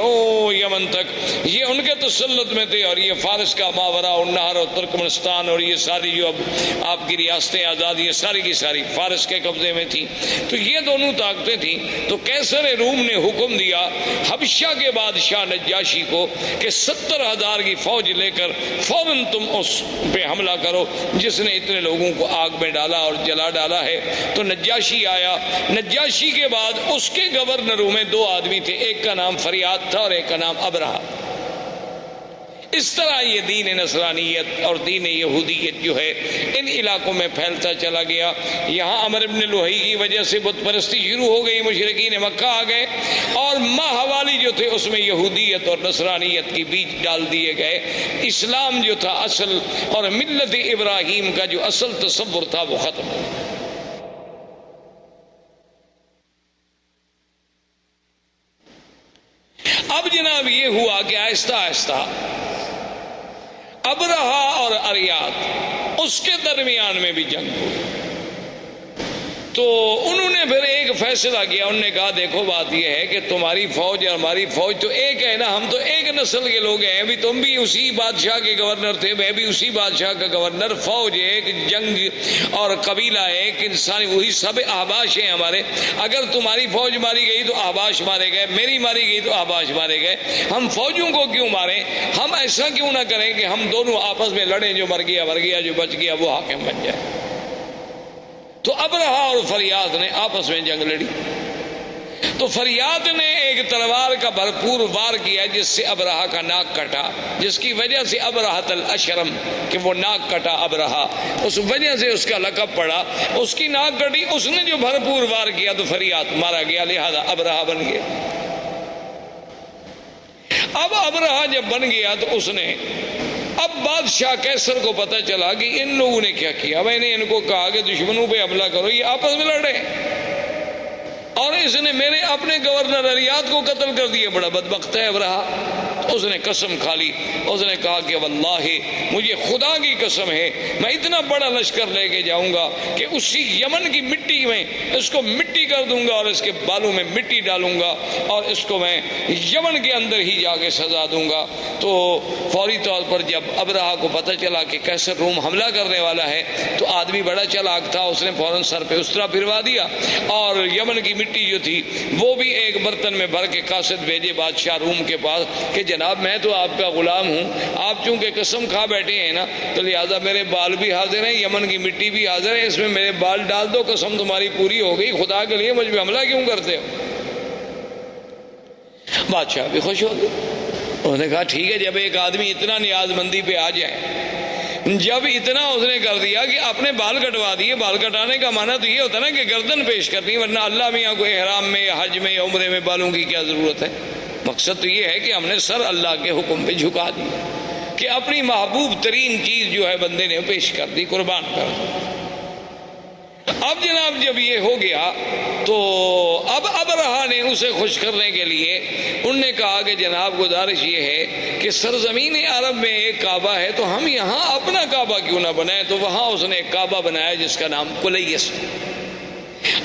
یمن تک، یہ ان کے تسلط میں تھے، اور یہ فارس کا ماورا النہر اور ترکمنستان اور یہ ساری جو اب آپ کی ریاستیں آزاد، یہ ساری کی ساری فارس کے قبضے میں تھیں۔ تو یہ دونوں طاقتیں تھیں۔ تو قیصر روم نے حکم دیا حبشہ کے بادشاہ نجاشی کو کہ 70,000 کی فوج لے کر فوراً تم اس پہ حملہ کرو جس نے اتنے لوگوں کو آگ میں ڈالا اور جلا ڈالا ہے۔ تو نجاشی آیا۔ نجاشی کے بعد اس کے گورنروں میں دو آدمی تھے، ایک کا نام فریاد تھا اور ایک کا نام ابرہہ۔ اس طرح یہ دین نصرانیت اور دین یہودیت جو ہے ان علاقوں میں پھیلتا چلا گیا۔ یہاں عمر بن لوہی کی وجہ سے بت پرستی شروع ہو گئی، مشرکین مکہ آ گئے، اور ماہوالی جو تھے اس میں یہودیت اور نصرانیت کی بیج ڈال دیے گئے۔ اسلام جو تھا اصل اور ملت ابراہیم کا جو اصل تصور تھا وہ ختم ہو گیا۔ اب جناب یہ ہوا کہ آہستہ آہستہ ابرہہ اور اریاد اس کے درمیان میں بھی جنگ ہوئی۔ تو انہوں نے پھر ایک فیصلہ کیا، انہوں نے کہا دیکھو بات یہ ہے کہ تمہاری فوج اور ہماری فوج تو ایک ہے نا، ہم تو ایک نسل کے لوگ ہیں، بھی تم بھی اسی بادشاہ کے گورنر تھے، میں بھی اسی بادشاہ کا گورنر، فوج ایک، جنگ اور قبیلہ ایک، انسانی وہی سب احباش ہیں ہمارے۔ اگر تمہاری فوج ماری گئی تو احباش مارے گئے، میری ماری گئی تو احباش مارے گئے، ہم فوجوں کو کیوں ماریں؟ ہم ایسا کیوں نہ کریں کہ ہم دونوں آپس میں لڑیں، جو مر گیا مر گیا، جو بچ گیا وہ حاکم بن جائے۔ تو ابرہہ اور فریاد نے آپس میں جنگ لڑی۔ تو فریاد نے ایک تلوار کا بھرپور وار کیا جس سے ابرہہ کا ناک کٹا، جس کی وجہ سے ابرہۃ الاشرم کہ وہ ناک کٹا ابرہہ، اس وجہ سے اس کا لقب پڑا، اس کی ناک کٹی، اس نے جو بھرپور وار کیا تو فریاد مارا گیا، لہذا ابرہہ بن گیا۔ اب ابرہہ جب بن گیا تو اس نے اب بادشاہ قیصر کو پتہ چلا کہ ان لوگوں نے کیا کیا، میں نے ان کو کہا کہ دشمنوں پہ حملہ کرو، یہ آپس میں لڑے، اور اس نے میرے اپنے گورنر اریاد کو قتل کر دیا، بڑا بدبخت ہے ابرہہ۔ اس نے قسم کھا لی، اس نے کہا کہ واللہ مجھے خدا کی قسم ہے میں اتنا بڑا لشکر لے کے جاؤں گا کہ اسی یمن کی مٹی میں اس کو مٹی کر دوں گا اور اس کے بالوں میں مٹی ڈالوں گا اور اس کو میں یمن کے اندر ہی جا کے سزا دوں گا۔ تو فوری طور پر جب ابرہہ کو پتہ چلا کہ قیصر روم حملہ کرنے والا ہے تو آدمی بڑا چالاک تھا، اس نے فوراً سر پہ استرا پھروا دیا اور یمن کی مٹی جو تھی وہ بھی ایک برتن میں بھر کے قاصد بھیجے بادشاہ روم کے پاس کہ جناب میں تو آپ کا غلام ہوں، آپ چونکہ قسم کھا بیٹھے ہیں نا تو لہٰذا میرے بال بھی حاضر ہیں، یمن کی مٹی بھی حاضر ہے، اس میں میرے بال ڈال دو، قسم تمہاری پوری ہو گئی، خدا کے لیے مجھ پہ حملہ کیوں کرتے ہو؟ بادشاہ بھی خوش ہو گئے، انہوں نے کہا ٹھیک ہے، جب ایک آدمی اتنا نیاز مندی پہ آ جائے، جب اتنا اس نے کر دیا کہ اپنے بال کٹوا دیے، بال کٹانے کا معنی تو یہ ہوتا نا کہ گردن پیش کرنی، ورنہ اللہ میاں کو احرام میں یا حج میں یا عمرے میں بالوں کی کیا ضرورت ہے؟ مقصد تو یہ ہے کہ ہم نے سر اللہ کے حکم پہ جھکا دی، کہ اپنی محبوب ترین چیز جو ہے بندے نے پیش کر دی، قربان کر دی۔ اب جناب جب یہ ہو گیا تو اب ابرہا نے اسے خوش کرنے کے لیے انہوں نے کہا کہ جناب گزارش یہ ہے کہ سرزمین عرب میں ایک کعبہ ہے تو ہم یہاں اپنا کعبہ کیوں نہ بنائیں؟ تو وہاں اس نے ایک کعبہ بنایا جس کا نام قلیس،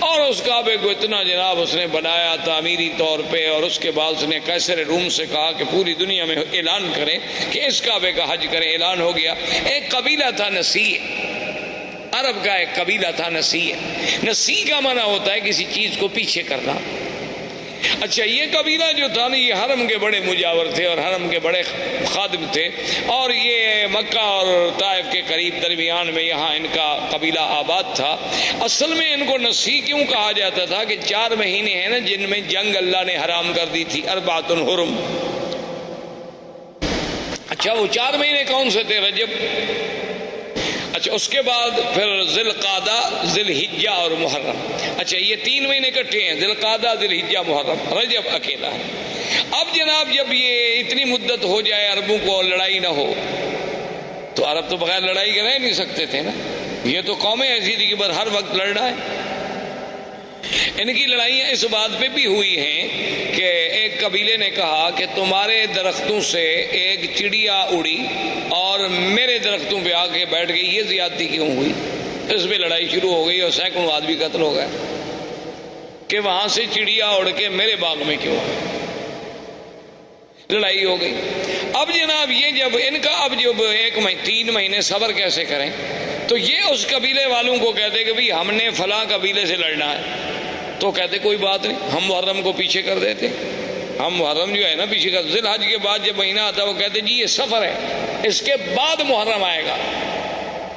اور اس کعبے کو اتنا جناب اس نے بنایا تعمیری طور پہ، اور اس کے بعد اس نے قیصر روم سے کہا کہ پوری دنیا میں اعلان کریں کہ اس کعبے کا حج کریں۔ اعلان ہو گیا۔ ایک قبیلہ تھا نسیع، عرب کا ایک قبیلہ تھا نسیع۔ نسیع کا معنی ہوتا ہے کسی چیز کو پیچھے کرنا۔ اچھا یہ قبیلہ جو تھا نا یہ حرم کے بڑے مجاور تھے اور حرم کے بڑے خادم تھے، اور یہ مکہ اور طائف کے قریب درمیان میں یہاں ان کا قبیلہ آباد تھا۔ اصل میں ان کو نسیع کیوں کہا جاتا تھا کہ 4 مہینے ہیں نا جن میں جنگ اللہ نے حرام کر دی تھی، اربعۃ حرم۔ اچھا وہ 4 مہینے کون سے تھے؟ رجب، اچھا اس کے بعد پھر ذی القعدہ، ذی الحجہ اور محرم۔ اچھا یہ 3 مہینے اکٹھے ہیں، ذی القعدہ، ذی الحجہ، محرم، رجب اکیلا ہے۔ اب جناب جب یہ اتنی مدت ہو جائے عربوں کو لڑائی نہ ہو، تو عرب تو بغیر لڑائی کے رہ نہیں سکتے تھے نا، یہ تو قومیں ایسی تھی کہ بس ہر وقت لڑنا ہے۔ ان کی لڑائیاں اس بات پہ بھی ہوئی ہیں کہ ایک قبیلے نے کہا کہ تمہارے درختوں سے ایک چڑیا اڑی اور میرے درختوں پہ آ کے بیٹھ گئی، یہ زیادتی کیوں ہوئی؟ اس پہ لڑائی شروع ہو گئی اور سینکڑوں آدمی قتل ہو گئے کہ وہاں سے چڑیا اڑ کے میرے باغ میں کیوں آئی، لڑائی ہو گئی۔ اب جناب یہ جب ان کا اب جب 3 مہینے صبر کیسے کریں، تو یہ اس قبیلے والوں کو کہتے کہ بھئی ہم نے فلاں قبیلے سے لڑنا ہے، تو کہتے کوئی بات نہیں، ہم محرم کو پیچھے کر دیتے، ہم محرم جو ہے نا پیچھے کر، ذی الحج کے بعد جب مہینہ آتا ہے وہ کہتے جی یہ سفر ہے، اس کے بعد محرم آئے گا،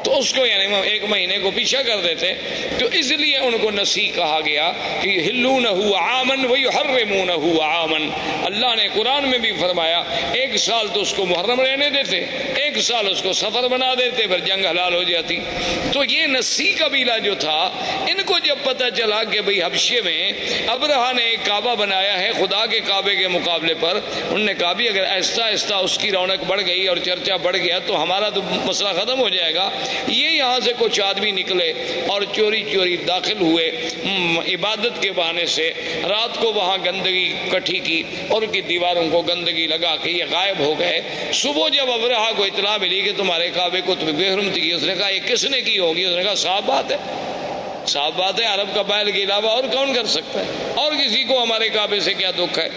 تو اس کو یعنی 1 مہینے کو پیچھے کر دیتے۔ تو اس لیے ان کو نسیع کہا گیا کہ یحلونہ عاما ویحرمونہ عاما۔ اللہ نے قرآن میں بھی فرمایا 1 سال تو اس کو محرم رہنے دیتے، 1 سال اس کو سفر بنا دیتے، پھر جنگ حلال ہو جاتی۔ تو یہ نسیع قبیلہ جو تھا ان کو جب پتہ چلا کہ بھئی حبشے میں ابرہا نے ایک کعبہ بنایا ہے خدا کے کعبے کے مقابلے پر، انہوں نے کہا بھی اگر آہستہ آہستہ اس کی رونق بڑھ گئی اور چرچا بڑھ گیا تو ہمارا تو مسئلہ ختم ہو جائے گا۔ یہ یہاں سے کچھ آدمی نکلے اور چوری چوری داخل ہوئے عبادت کے بہانے سے، رات کو وہاں گندگی کٹھی کی اور ان کی دیواروں کو گندگی لگا کے یہ غائب ہو گئے۔ صبح جب ابرہا کو اطلاع ملی کہ تمہارے کعبے کو تمہیں بے حرمتی کی، اس نے کہا یہ کس نے کی ہوگی؟ اس نے کہا صاف بات ہے، صاف بات ہے، عرب قبائل کے علاوہ اور کون کر سکتا ہے، اور کسی کو ہمارے کعبے سے کیا دکھ ہے؟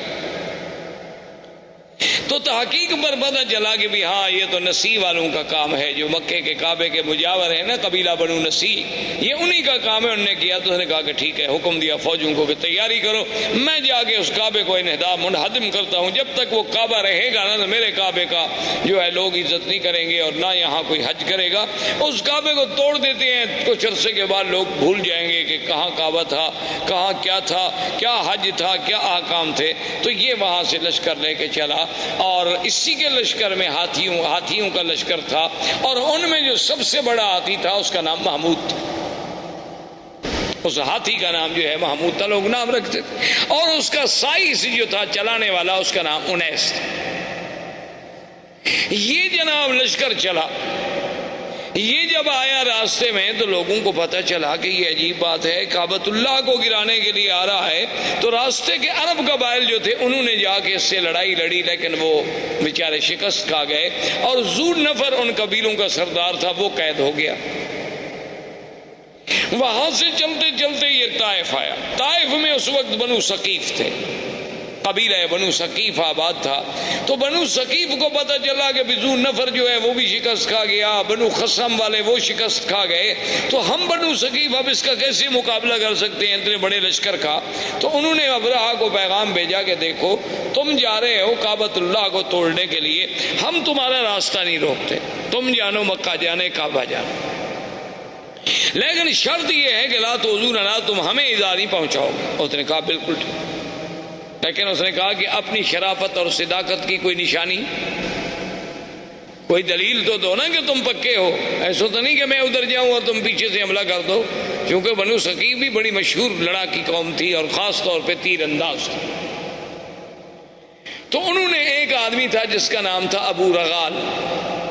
تو تحقیق پر پتہ چلا کہ بھی ہاں یہ تو نسیع والوں کا کام ہے، جو مکے کے کعبے کے مجاور ہے نا قبیلہ بنو نسیع، یہ انہی کا کام ہے۔ انہوں نے کیا تو انہوں نے کہا کہ ٹھیک ہے، حکم دیا فوجوں کو کہ تیاری کرو، میں جا کے اس کعبے کو منہدم کرتا ہوں، جب تک وہ کعبہ رہے گا نا تو میرے کعبے کا جو ہے لوگ عزت نہیں کریں گے اور نہ یہاں کوئی حج کرے گا۔ اس کعبے کو توڑ دیتے ہیں، کچھ عرصے کے بعد لوگ بھول جائیں گے کہ کہاں کعبہ تھا، کہاں کیا تھا، کیا حج تھا، کیا احکام تھے۔ تو یہ وہاں سے لشکر لے کے چلا، اور اسی کے لشکر میں ہاتھیوں کا لشکر تھا، اور ان میں جو سب سے بڑا ہاتھی تھا اس کا نام محمود تھا۔ اس ہاتھی کا نام جو ہے محمود تھا، لوگ نام رکھتے تھے، اور اس کا سائز جو تھا چلانے والا اس کا نام انیس تھا۔ یہ جناب لشکر چلا، یہ جب آیا راستے میں تو لوگوں کو پتہ چلا کہ یہ عجیب بات ہے، کعبۃ اللہ کو گرانے کے لیے آ رہا ہے۔ تو راستے کے عرب قبائل جو تھے انہوں نے جا کے اس سے لڑائی لڑی، لیکن وہ بیچارے شکست کھا گئے، اور ذو نفر ان قبیلوں کا سردار تھا وہ قید ہو گیا۔ وہاں سے چلتے چلتے یہ طائف آیا۔ طائف میں اس وقت بنو ثقیف تھے، قبیلہ بنو ثقیف آباد تھا. تو بنو ثقیف کو پتہ چلا کہ ذو نفر جو ہے وہ بھی شکست کھا گیا, بنو خصم والے وہ شکست کھا گئے, تو ہم بنو ثقیف اب اس کا کیسے مقابلہ کر سکتے ہیں اتنے بڑے لشکر کا. تو انہوں نے ابرہہ کو پیغام بھیجا کہ دیکھو تم جا رہے ہو کعبۃ اللہ کو توڑنے کے لیے, ہم تمہارا راستہ نہیں روکتے, تم جانو مکہ جانے کعبہ جانے, لیکن شرط یہ ہے کہ لا تؤذوننا, تم ہمیں ایذا نہیں پہنچاؤ گے. اس نے کہا بالکل ٹھیک, لیکن اس نے کہا کہ اپنی شرافت اور صداقت کی کوئی نشانی, کوئی دلیل تو دو نا کہ تم پکے ہو. ایسا تو نہیں کہ میں ادھر جاؤں اور تم پیچھے سے حملہ کر دو, کیونکہ بنو ثقیف بھی بڑی مشہور لڑاکی قوم تھی اور خاص طور پہ تیر انداز تھی. تو انہوں نے ایک آدمی تھا جس کا نام تھا ابو رغال.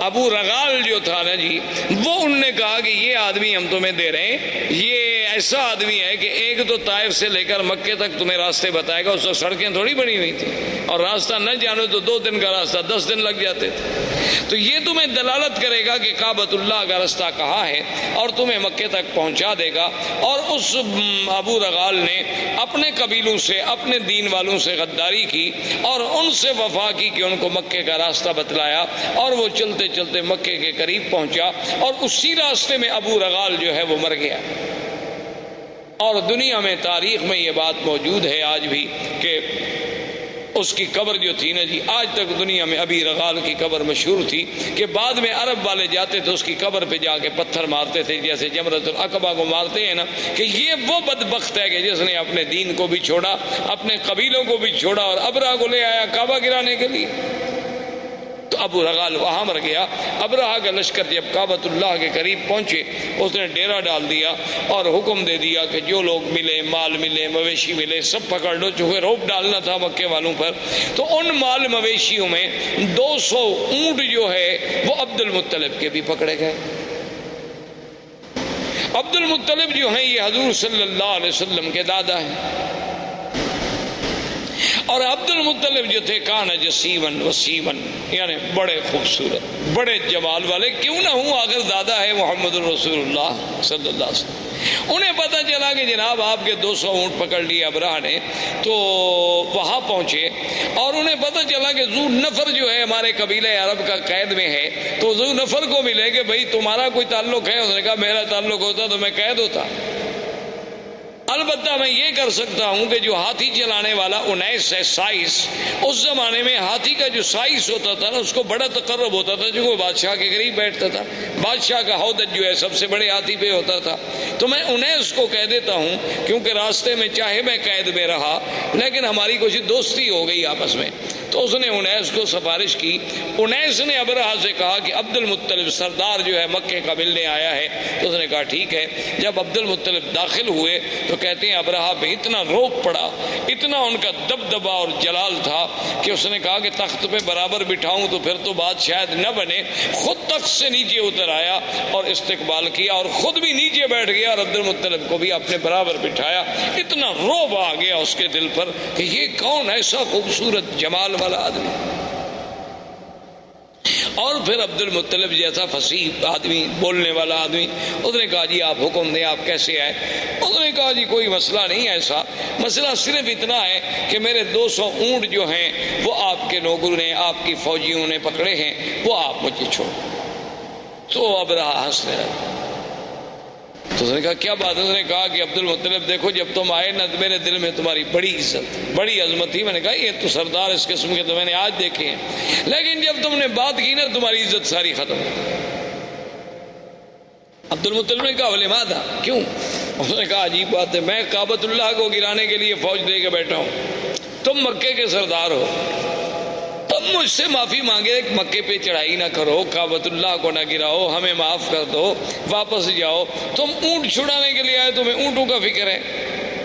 ابو رغال جو تھا نا جی, وہ انہوں نے کہا کہ یہ آدمی ہم تمہیں دے رہے ہیں, یہ ایسا آدمی ہے کہ ایک تو طائف سے لے کر مکے تک تمہیں راستے بتائے گا. اس وقت سڑکیں تھوڑی بنی ہوئی تھی, اور راستہ نہ جانو تو 2 دن کا راستہ 10 دن لگ جاتے تھے. تو یہ تمہیں دلالت کرے گا کہ کعبۃ اللہ کا راستہ کہاں ہے, اور تمہیں مکے تک پہنچا دے گا. اور اس ابو رغال نے اپنے قبیلوں سے, اپنے دین والوں سے غداری کی اور ان سے وفا کی کہ ان کو مکے کا راستہ بتلایا, اور وہ چلتے چلتے مکے کے قریب پہنچا, اور اسی راستے میں ابو رغال جو ہے وہ مر گیا. اور دنیا میں تاریخ میں یہ بات موجود ہے آج بھی کہ اس کی قبر جو تھی نا جی, آج تک دنیا میں ابی رغال کی قبر مشہور تھی کہ بعد میں عرب والے جاتے تھے اس کی قبر پہ جا کے پتھر مارتے تھے, جیسے جمرۃ العقبہ کو مارتے ہیں نا, کہ یہ وہ بدبخت ہے کہ جس نے اپنے دین کو بھی چھوڑا, اپنے قبیلوں کو بھی چھوڑا, اور ابرہہ کو لے آیا کعبہ گرانے کے لیے. تو ابو رغال وہاں مر گیا. ابرہہ کا لشکر جب کعبۃ اللہ کے قریب پہنچے, اس نے ڈیرا ڈال دیا اور حکم دے دیا کہ جو لوگ ملے, مال ملے, مویشی ملے, سب پکڑ لو. چونکہ روب ڈالنا تھا مکے والوں پر, تو ان مال مویشیوں میں 200 اونٹ جو ہے وہ عبد المطلب کے بھی پکڑے گئے. عبد المطلب جو ہیں یہ حضور صلی اللہ علیہ وسلم کے دادا ہیں, اور عبد المطلب جو تھے کان جسیمن وسیمن, یعنی بڑے خوبصورت, بڑے جمال والے, کیوں نہ ہوں آخر دادا ہے محمد الرسول اللہ صلی اللہ علیہ وسلم. انہیں پتہ چلا کہ جناب آپ کے 200 اونٹ پکڑ لیے ابرہہ نے. تو وہاں پہنچے اور انہیں پتہ چلا کہ ذو نفر جو ہے ہمارے قبیلہ عرب کا قید میں ہے. تو ذو نفر کو ملے کہ بھئی تمہارا کوئی تعلق ہے؟ اس نے کہا میرا تعلق ہوتا تو میں قید ہوتا. البتہ میں یہ کر سکتا ہوں کہ جو ہاتھی چلانے والا انیس ہے, سائس, اس زمانے میں ہاتھی کا جو سائس ہوتا تھا نا اس کو بڑا تقرب ہوتا تھا, جو وہ بادشاہ کے قریب بیٹھتا تھا. بادشاہ کا ہودج جو ہے سب سے بڑے ہاتھی پہ ہوتا تھا. تو میں انیس کو کہہ دیتا ہوں, کیونکہ راستے میں چاہے میں قید میں رہا لیکن ہماری کچھ دوستی ہو گئی آپس میں. تو اس نے انیس کو سفارش کی. انیس نے ابرہہ سے کہا کہ عبد المطلب سردار جو ہے مکے کا ملنے آیا ہے. تو اس نے کہا ٹھیک ہے. جب عبد المطلب داخل ہوئے تو کہتے ہیں ابرہہ پہ اتنا روب پڑا, اتنا ان کا دبدبہ اور جلال تھا کہ اس نے کہا کہ تخت پہ برابر بٹھاؤں تو پھر تو بات شاید نہ بنے. خود تخت سے نیچے اتر آیا اور استقبال کیا, اور خود بھی نیچے بیٹھ گیا اور عبد المطلب کو بھی اپنے برابر بٹھایا. اتنا روب آ گیا اس کے دل پر کہ یہ کون ایسا خوبصورت جمال والا آدمی. اور پھر عبد المطلب جیسا فصیح آدمی, بولنے والا آدمی, اس نے کہا جی آپ حکم دیں, آپ کیسے آئے؟ اس نے کہا جی کوئی مسئلہ نہیں ایسا, مسئلہ صرف اتنا ہے کہ میرے 200 اونٹ جو ہیں وہ آپ کے لوگوں نے, آپ کی فوجیوں نے پکڑے ہیں, وہ آپ مجھے چھوڑ. تو ابرہہ ہنسنے لگا. تو اس نے کہا کیا بات ہے؟ اس نے کہا کہ عبد المطلب دیکھو جب تم آئے نا میرے دل میں تمہاری بڑی عزت, بڑی عظمت تھی. میں نے کہا یہ تو سردار اس قسم کے تو میں نے آج دیکھے ہیں, لیکن جب تم نے بات کی نا تمہاری عزت ساری ختم ہو. عبد المطلب نے کہا ولی ماذا, کیوں؟ اس نے کہا عجیب بات ہے, میں کعبۃ اللہ کو گرانے کے لیے فوج دے کے بیٹھا ہوں, تم مکے کے سردار ہو, تم مجھ سے معافی مانگے مکے پہ چڑھائی نہ کرو, کعبۃ اللہ کو نہ گراؤ, ہمیں معاف کر دو, واپس جاؤ. تم اونٹ چھڑانے کے لیے آئے, تمہیں اونٹوں کا فکر ہے.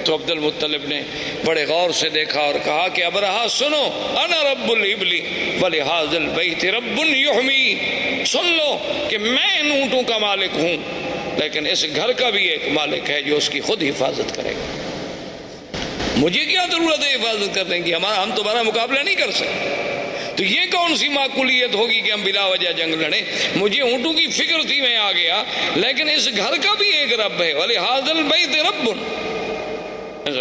تو عبد المطلب نے بڑے غور سے دیکھا اور کہا کہ ابرہہ سنو, انا رب الابل ولہذا البیت رب یحمی, سن لو کہ میں ان اونٹوں کا مالک ہوں, لیکن اس گھر کا بھی ایک مالک ہے جو اس کی خود حفاظت کرے گا. مجھے کیا ضرورت ہے حفاظت کرنے کی, ہم تمہارا مقابلہ نہیں کر سکتے. تو یہ کون سی معقولیت ہوگی کہ ہم بلا وجہ جنگ لڑیں؟ مجھے اونٹوں کی فکر تھی, میں آ گیا, لیکن اس گھر کا بھی ایک رب ہے. ولہذا البیت رب,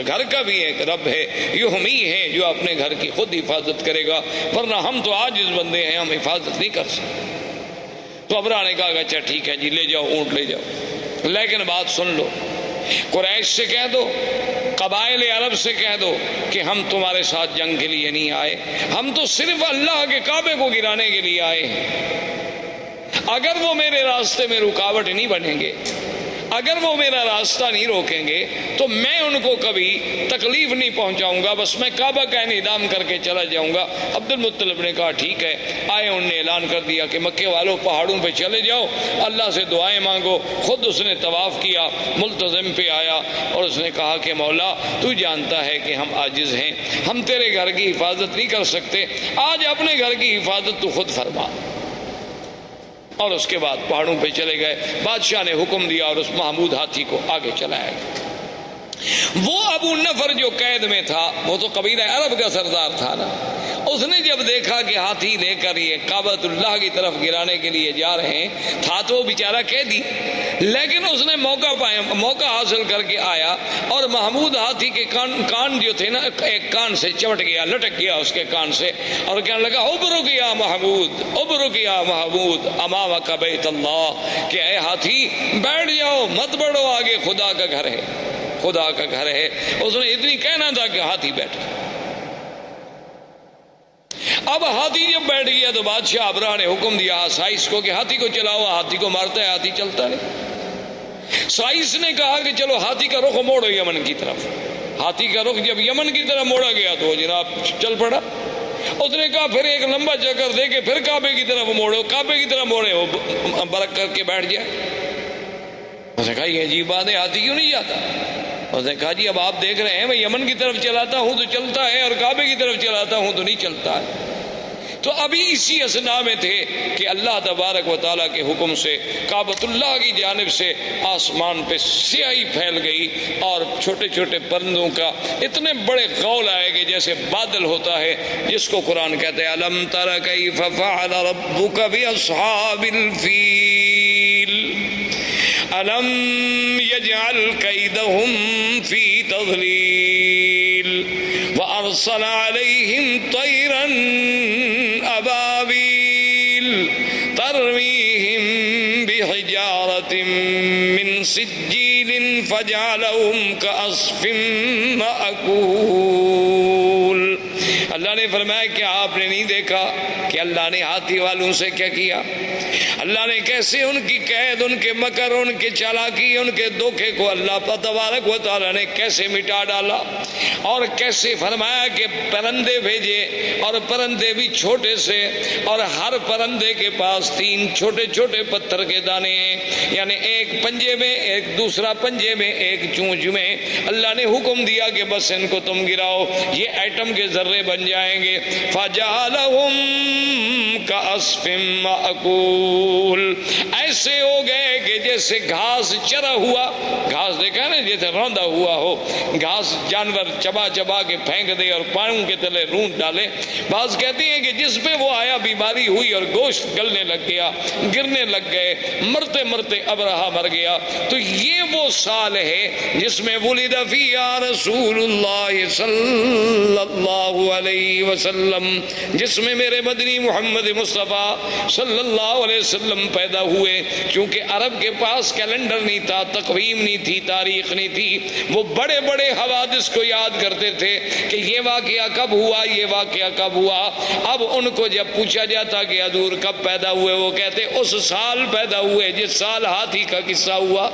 گھر کا بھی ایک رب ہے، یحمی ہے جو اپنے گھر کی خود حفاظت کرے گا، ورنہ ہم تو عاجز بندے ہیں، ہم حفاظت نہیں کر سکتے۔ تو ابرہہ نے کہا کہ اچھا ٹھیک ہے جی، لے جاؤ اونٹ لے جاؤ، لیکن بات سن لو، قریش سے کہہ دو، قبائل عرب سے کہہ دو کہ ہم تمہارے ساتھ جنگ کے لیے نہیں آئے، ہم تو صرف اللہ کے کعبے کو گرانے کے لیے آئے ہیں۔ اگر وہ میرے راستے میں رکاوٹ نہیں بنیں گے، اگر وہ میرا راستہ نہیں روکیں گے تو میں ان کو کبھی تکلیف نہیں پہنچاؤں گا، بس میں کعبہ کا انہدام کر کے چلا جاؤں گا۔ عبد المطلب نے کہا ٹھیک ہے، آئے، انہوں نے اعلان کر دیا کہ مکے والوں پہاڑوں پہ چلے جاؤ، اللہ سے دعائیں مانگو۔ خود اس نے طواف کیا، ملتزم پہ آیا اور اس نے کہا کہ مولا تو جانتا ہے کہ ہم عاجز ہیں، ہم تیرے گھر کی حفاظت نہیں کر سکتے، آج اپنے گھر کی حفاظت تو خود فرما۔ اور اس کے بعد پہاڑوں پہ چلے گئے، بادشاہ نے حکم دیا اور اس محمود ہاتھی کو آگے چلایا گیا۔ وہ ابو نفر جو قید میں تھا، وہ تو قبیلہ عرب کا سردار تھا نا، اس نے جب دیکھا کہ ہاتھی لے کر یہ کعبۃ اللہ کی طرف گرانے کے لیے جا رہے ہیں، تھا تو بیچارہ قیدی، لیکن اس نے موقع حاصل کر کے آیا اور محمود ہاتھی کے کان جو تھے نا، ایک کان سے چمٹ گیا، لٹک گیا اس کے کان سے، اور کہنے لگا ابرک یا محمود، ابرک یا محمود امامک بیت اللہ، کہ اے ہاتھی بیٹھ جاؤ، مت بڑھو، آگے خدا کا گھر ہے، خدا کا گھر ہے۔ اس نے اتنی کہنا تھا کہ ہاتھی بیٹھ گیا۔ اب ہاتھی جب بیٹھ گیا تو بادشاہ ابرہہ نے حکم دیا سائس کو کہ ہاتھی کو چلاؤ، ہاتھی کو مارتا ہے، ہاتھی چلتا نہیں۔ سائس نے کہا کہ چلو ہاتھی کا رخ موڑو یمن کی طرف۔ ہاتھی کا رخ جب یمن کی طرف موڑا گیا تو جناب چل پڑا۔ اس نے کہا پھر ایک لمبا چکر دے کے پھر کعبے کی طرف موڑو، کعبے کی طرف موڑے، وہ برک کر کے بیٹھ جائے۔ اس نے کہا یہ عجیب بات ہے، ہاتھی کیوں نہیں جاتا؟ اس نے کہا جی اب آپ دیکھ رہے ہیں میں یمن کی طرف چلاتا ہوں تو چلتا ہے، اور کعبے کی طرف چلاتا ہوں تو نہیں چلتا ہے۔ تو ابھی اسی اثناء میں تھے کہ اللہ تبارک و تعالیٰ کے حکم سے کعبۃ اللہ کی جانب سے آسمان پہ سیاہی پھیل گئی، اور چھوٹے چھوٹے پرندوں کا اتنے بڑے غول آئے کہ جیسے بادل ہوتا ہے، جس کو قرآن کہتے ہیں الم تر کیف فعل ربک باصحاب الفیل الم یجعل کیدہم فی تضلیل وارسل علیہم طیرا ابابیل ترمیہم بحجارۃ من سجیل فجعلہم کعصف مأکول۔ اللہ نے فرمایا کہ آپ نے نہیں دیکھا کہ اللہ نے ہاتھی والوں سے کیا کیا؟ اللہ نے کیسے ان کی قید، ان کے مکر، ان کے چالاکی، ان کے دھوکے کو اللہ تبارک و تعالیٰ نے کیسے مٹا ڈالا، اور کیسے فرمایا کہ پرندے بھیجے، اور پرندے بھی چھوٹے سے، اور ہر پرندے کے پاس 3 چھوٹے چھوٹے پتھر کے دانے ہیں، یعنی ایک پنجے میں، ایک دوسرا پنجے میں، ایک چونچ میں۔ اللہ نے حکم دیا کہ بس ان کو تم گراؤ، یہ ایٹم کے ذرے بن جائیں گے۔ فَجَعَلَهُمْ كَعَصْفٍ مَأْكُولٍ، ایسے ہو گئے کہ جیسے گھاس چرا ہوا، گھاس دیکھا نا جیسے روندا ہوا ہو، گھاس جانور چبا چبا کے پھینک دے اور پاؤں کے تلے رونت ڈالے۔ بعض کہتے ہیں کہ جس پہ وہ آیا بیماری ہوئی اور گوشت گلنے لگ گیا، گرنے لگ گئے، مرتے مرتے ابرہہ مر گیا۔ تو یہ وہ سال ہے جس میں ولد فیہا رسول اللہ صلی اللہ علیہ وسلم، جس میں میرے مدنی محمد مصطفیٰ صلی اللہ علیہ وسلم پیدا ہوئے۔ کیونکہ عرب کے پاس کیلنڈر نہیں تھا، تقویم نہیں تھی، تاریخ نہیں تھی، وہ بڑے بڑے حوادث کو یاد کرتے تھے کہ یہ واقعہ کب ہوا، یہ واقعہ کب ہوا۔ اب ان کو جب پوچھا جاتا کہ حضور کب پیدا ہوئے، وہ کہتے اس سال پیدا ہوئے جس سال ہاتھی کا قصہ ہوا،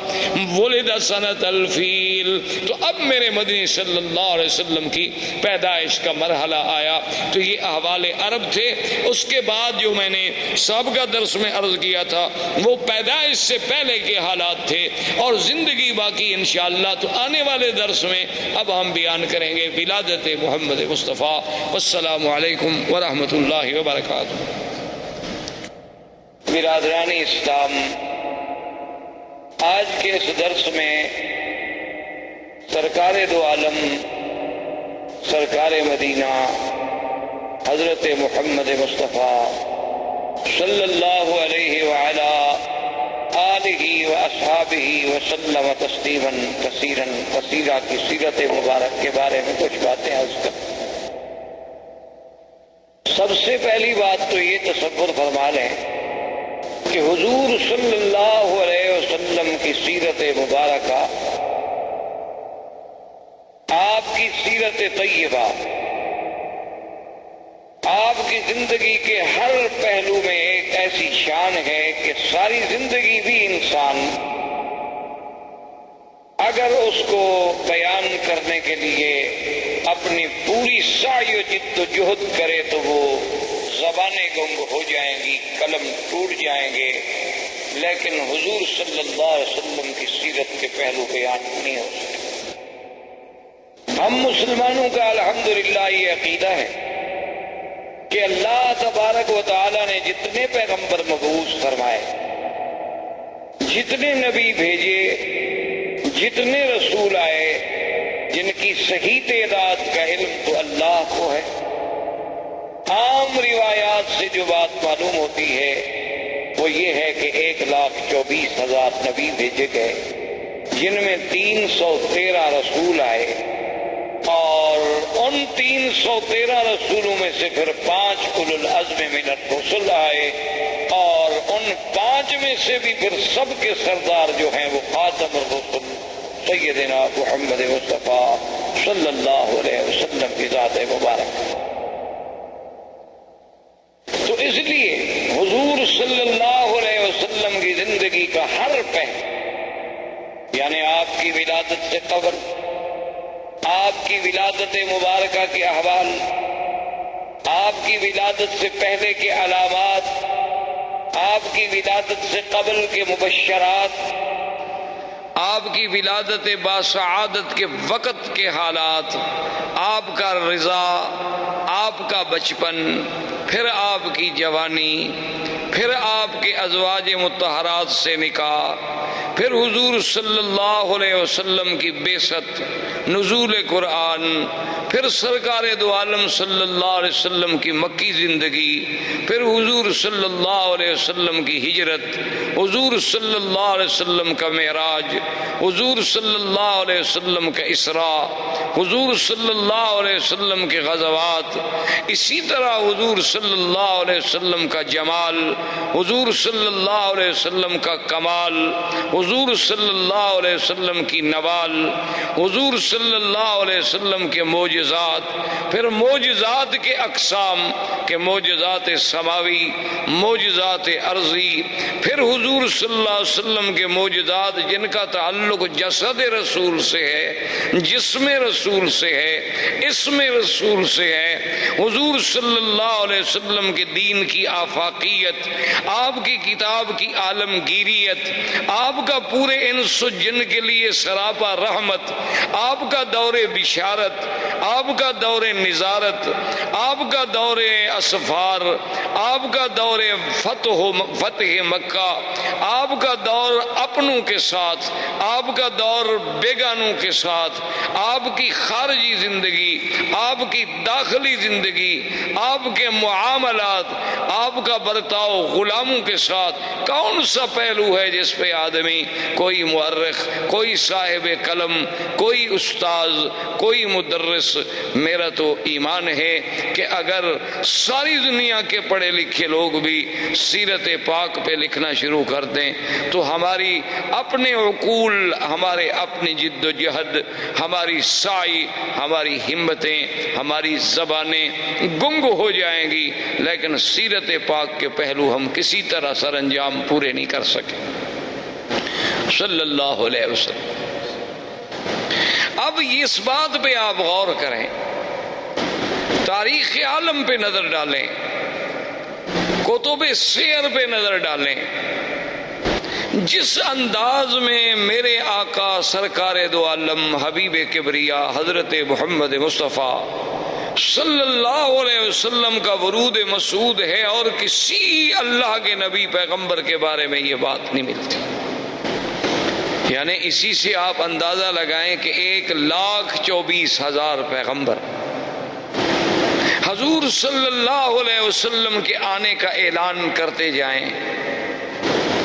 ولد سنۃ الفیل۔ تو اب میرے مدنی صلی اللہ علیہ وسلم کی پیدائش کا مرحلہ آیا۔ تو یہ احوال عرب تھے۔ اس کے بعد جو میں نے سابقہ درس میں عرض کیا تھا وہ پیدائش سے پہلے کے حالات تھے، اور زندگی باقی انشاءاللہ تو آنے والے درس میں اب ہم بیان کریں گے ولادت محمد مصطفیٰ۔ والسلام علیکم ورحمۃ اللہ وبرکاتہ۔ برادران اسلام، آج کے اس درس میں سرکار دو عالم، سرکار مدینہ حضرت محمد مصطفیٰ صلی اللہ علیہ وعلا آلہ و اصحابہ وسلم تسلیما کثیرا کثیرا کی سیرت مبارک کے بارے میں کچھ باتیں عرض کر۔ سب سے پہلی بات تو یہ تصور فرما لیں کہ حضور صلی اللہ علیہ وسلم کی سیرت مبارکہ، آپ کی سیرت طیبہ، آپ کی زندگی کے ہر پہلو میں ایک ایسی شان ہے کہ ساری زندگی بھی انسان اگر اس کو بیان کرنے کے لیے اپنی پوری سعی و جد و جہد کرے تو وہ زبانیں گنگ ہو جائیں گی، قلم ٹوٹ جائیں گے، لیکن حضور صلی اللہ علیہ وسلم کی سیرت کے پہلو بیان نہیں ہو سکتے۔ ہم مسلمانوں کا الحمدللہ یہ عقیدہ ہے کہ اللہ تبارک و تعالی نے جتنے پیغمبر مبعوث فرمائے، جتنے نبی بھیجے، جتنے رسول آئے، جن کی صحیح تعداد کا علم تو اللہ کو ہے۔ عام روایات سے جو بات معلوم ہوتی ہے وہ یہ ہے کہ 1,24,000 نبی بھیجے گئے، جن میں 313 رسول آئے، اور ان 313 رسولوں میں سے پھر 5 اولو العزم من الرسل آئے، اور ان 5 میں سے بھی پھر سب کے سردار جو ہیں وہ خاتم الرسل سیدنا محمد مصطفیٰ صلی اللہ علیہ وسلم کی ذات مبارک۔ تو اس لیے حضور صلی اللہ علیہ وسلم کی زندگی کا ہر پہلو، یعنی آپ کی ولادت سے قبل، آپ کی ولادت مبارکہ کے احوال، آپ کی ولادت سے پہلے کے علامات، آپ کی ولادت سے قبل کے مبشرات، آپ کی ولادت باسعادت کے وقت کے حالات، آپ کا رضا، آپ کا بچپن، پھر آپ کی جوانی، پھر آپ کے ازواج مطہرات سے نکاح، پھر حضور صلی اللہ علیہ وسلم کی بعثت، نزول قرآن، پھر سرکار دو عالم صلی اللہ علیہ وسلم کی مکی زندگی، پھر حضور صلی اللہ علیہ وسلم کی ہجرت، حضور صلی اللہ علیہ وسلم کا معراج، حضور صلی اللہ علیہ وسلم کا اسراء، حضور صلی اللہ علیہ وسلم کے غزوات، اسی طرح حضور صلی اللہ علیہ وسلم کا جمال، حضور صلی اللہ علیہ وسلم کا کمال، حضور صلی اللہ علیہ وسلم کی نوال، حضور صلی اللہ علیہ وسلم کے معجزات، پھر معجزات کے اقسام کے معجزات سماوی، معجزات ارضی، پھر حضور صلی اللہ علیہ وسلم کے معجزات جن کا تعلق جسد رسول سے ہے، جسم رسول سے ہے، اسم رسول سے ہے، حضور صلی اللہ علیہ وسلم کے دین کی آفاقیت، آپ کی کتاب کی عالمگیریت، آپ کا پورے انس و جن کے لیے سراپا رحمت، آپ کا دور بشارت، آپ کا دور نظارت، آپ کا دور اسفار، آپ کا دور فتح مکہ، آپ کا دور اپنوں کے ساتھ، آپ کا دور بیگانوں کے ساتھ، آپ کی خارجی زندگی، آپ کی داخلی زندگی، آپ کے معاملات، آپ کا برتاؤ غلاموں کے ساتھ، کون سا پہلو ہے جس پہ آدمی، کوئی مورخ، کوئی صاحب قلم، کوئی استاذ، کوئی مدرس، میرا تو ایمان ہے کہ اگر ساری دنیا کے پڑھے لکھے لوگ بھی سیرت پاک پہ لکھنا شروع کر دیں تو ہماری اپنے عقول، ہمارے اپنی جد و جہد، ہماری سعی، ہماری ہمتیں، ہماری زبانیں گنگ ہو جائیں گی، لیکن سیرت پاک کے پہلو ہم کسی طرح سر انجام پورے نہیں کر سکے صلی اللہ علیہ وسلم۔ اب اس بات پہ آپ غور کریں، تاریخ عالم پہ نظر ڈالیں، کتب سیر پہ نظر ڈالیں، جس انداز میں میرے آقا سرکار دو عالم حبیب کبریا حضرت محمد مصطفیٰ صلی اللہ علیہ وسلم کا ورود مسعود ہے، اور کسی اللہ کے نبی پیغمبر کے بارے میں یہ بات نہیں ملتی۔ یعنی اسی سے آپ اندازہ لگائیں کہ 1,24,000 پیغمبر حضور صلی اللہ علیہ وسلم کے آنے کا اعلان کرتے جائیں،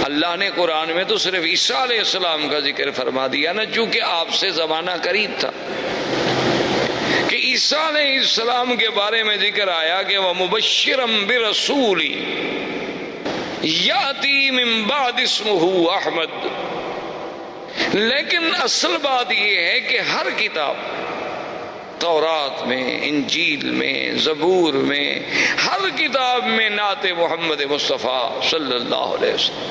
اللہ نے قرآن میں تو صرف عیسیٰ علیہ السلام کا ذکر فرما دیا نا، چونکہ آپ سے زمانہ قریب تھا، کہ عیسیٰ علیہ السلام کے بارے میں ذکر آیا کہ وَمُبَشِّرًا بِرَسُولٍ یَأْتِی مِن بَعْدِ اسْمُهُ احمد۔ لیکن اصل بات یہ ہے کہ ہر کتاب، تورات میں، انجیل میں، زبور میں، ہر کتاب میں نعت محمد مصطفیٰ صلی اللہ علیہ وسلم۔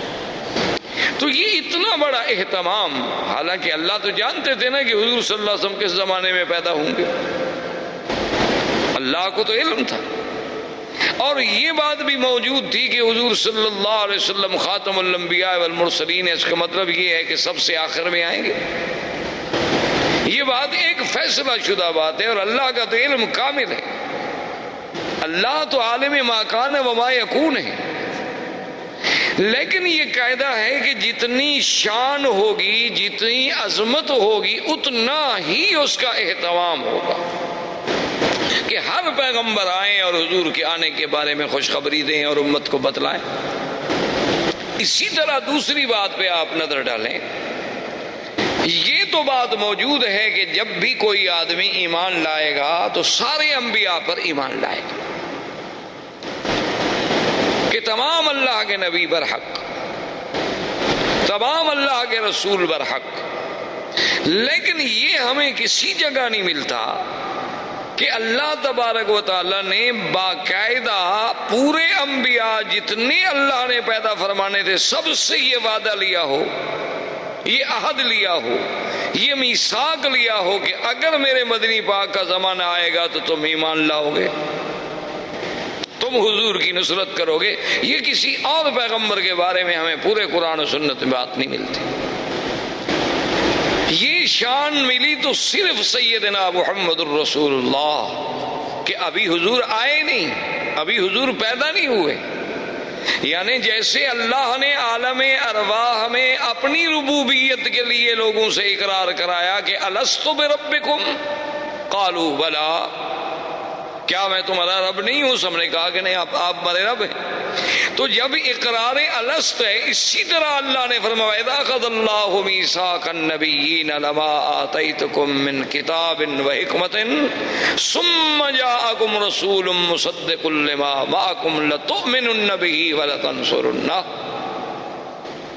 تو یہ اتنا بڑا اہتمام، حالانکہ اللہ تو جانتے تھے نا کہ حضور صلی اللہ علیہ وسلم کس زمانے میں پیدا ہوں گے، اللہ کو تو علم تھا، اور یہ بات بھی موجود تھی کہ حضور صلی اللہ علیہ وسلم خاتم الانبیاء والمرسلین، اس کا مطلب یہ ہے کہ سب سے آخر میں آئیں گے۔ یہ بات ایک فیصلہ شدہ بات ہے، اور اللہ کا تو علم کامل ہے، اللہ تو عالم ما کان وما یکون ہے۔ لیکن یہ قاعدہ ہے کہ جتنی شان ہوگی، جتنی عظمت ہوگی، اتنا ہی اس کا اہتمام ہوگا کہ ہر پیغمبر آئیں اور حضور کے آنے کے بارے میں خوشخبری دیں اور امت کو بتلائیں۔ اسی طرح دوسری بات پہ آپ نظر ڈالیں، یہ تو بات موجود ہے کہ جب بھی کوئی آدمی ایمان لائے گا تو سارے انبیاء پر ایمان لائے گا، کہ تمام اللہ کے نبی برحق، تمام اللہ کے رسول برحق۔ لیکن یہ ہمیں کسی جگہ نہیں ملتا کہ اللہ تبارک و تعالیٰ نے باقاعدہ پورے انبیاء جتنے اللہ نے پیدا فرمانے تھے سب سے یہ وعدہ لیا ہو، یہ عہد لیا ہو، یہ میثاق لیا ہو کہ اگر میرے مدنی پاک کا زمانہ آئے گا تو تم ایمان لاؤ گے، تم حضور کی نصرت کرو گے۔ یہ کسی اور پیغمبر کے بارے میں ہمیں پورے قرآن و سنت میں بات نہیں ملتی۔ یہ شان ملی تو صرف سیدنا محمد الرسول اللہ، کہ ابھی حضور آئے نہیں، ابھی حضور پیدا نہیں ہوئے۔ یعنی جیسے اللہ نے عالم ارواح میں اپنی ربوبیت کے لیے لوگوں سے اقرار کرایا کہ الست بربکم قالوا بلا، کیا میں تمہارا رب نہیں ہوں؟ سب نے کہا کہ نہیں، آپ ہمارے رب ہیں۔ تو جب اقرار الست ہے، اسی طرح اللہ نے فرمایا اذا اخذ اللہ میثاق النبیین لما آتیتکم من کتاب و حکمت ثم جاءکم رسول مصدق لما معکم لتؤمنن به ولتنصرنہ۔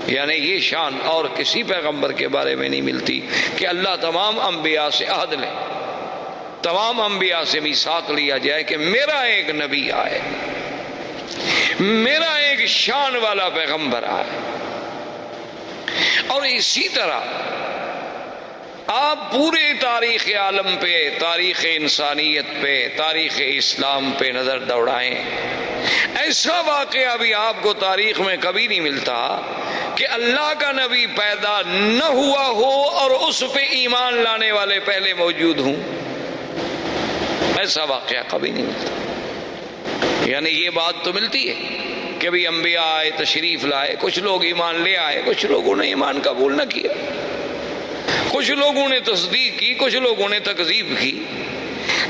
یعنی یہ شان اور کسی پیغمبر کے بارے میں نہیں ملتی کہ اللہ تمام انبیاء سے عہد لے، تمام انبیاء سے میثاق لیا جائے کہ میرا ایک نبی آئے، میرا ایک شان والا پیغمبر آئے۔ اور اسی طرح آپ پورے تاریخ عالم پہ، تاریخ انسانیت پہ، تاریخ اسلام پہ نظر دوڑائیں، ایسا واقعہ بھی آپ کو تاریخ میں کبھی نہیں ملتا کہ اللہ کا نبی پیدا نہ ہوا ہو اور اس پہ ایمان لانے والے پہلے موجود ہوں، ایسا واقعہ کبھی نہیں ملتا۔ یعنی یہ بات تو ملتی ہے کہ بھی انبیاء آئے، تشریف لائے، کچھ لوگ ایمان لے آئے، کچھ لوگوں نے ایمان قبول نہ کیا، کچھ لوگوں نے تصدیق کی، کچھ لوگوں نے تکذیب کی۔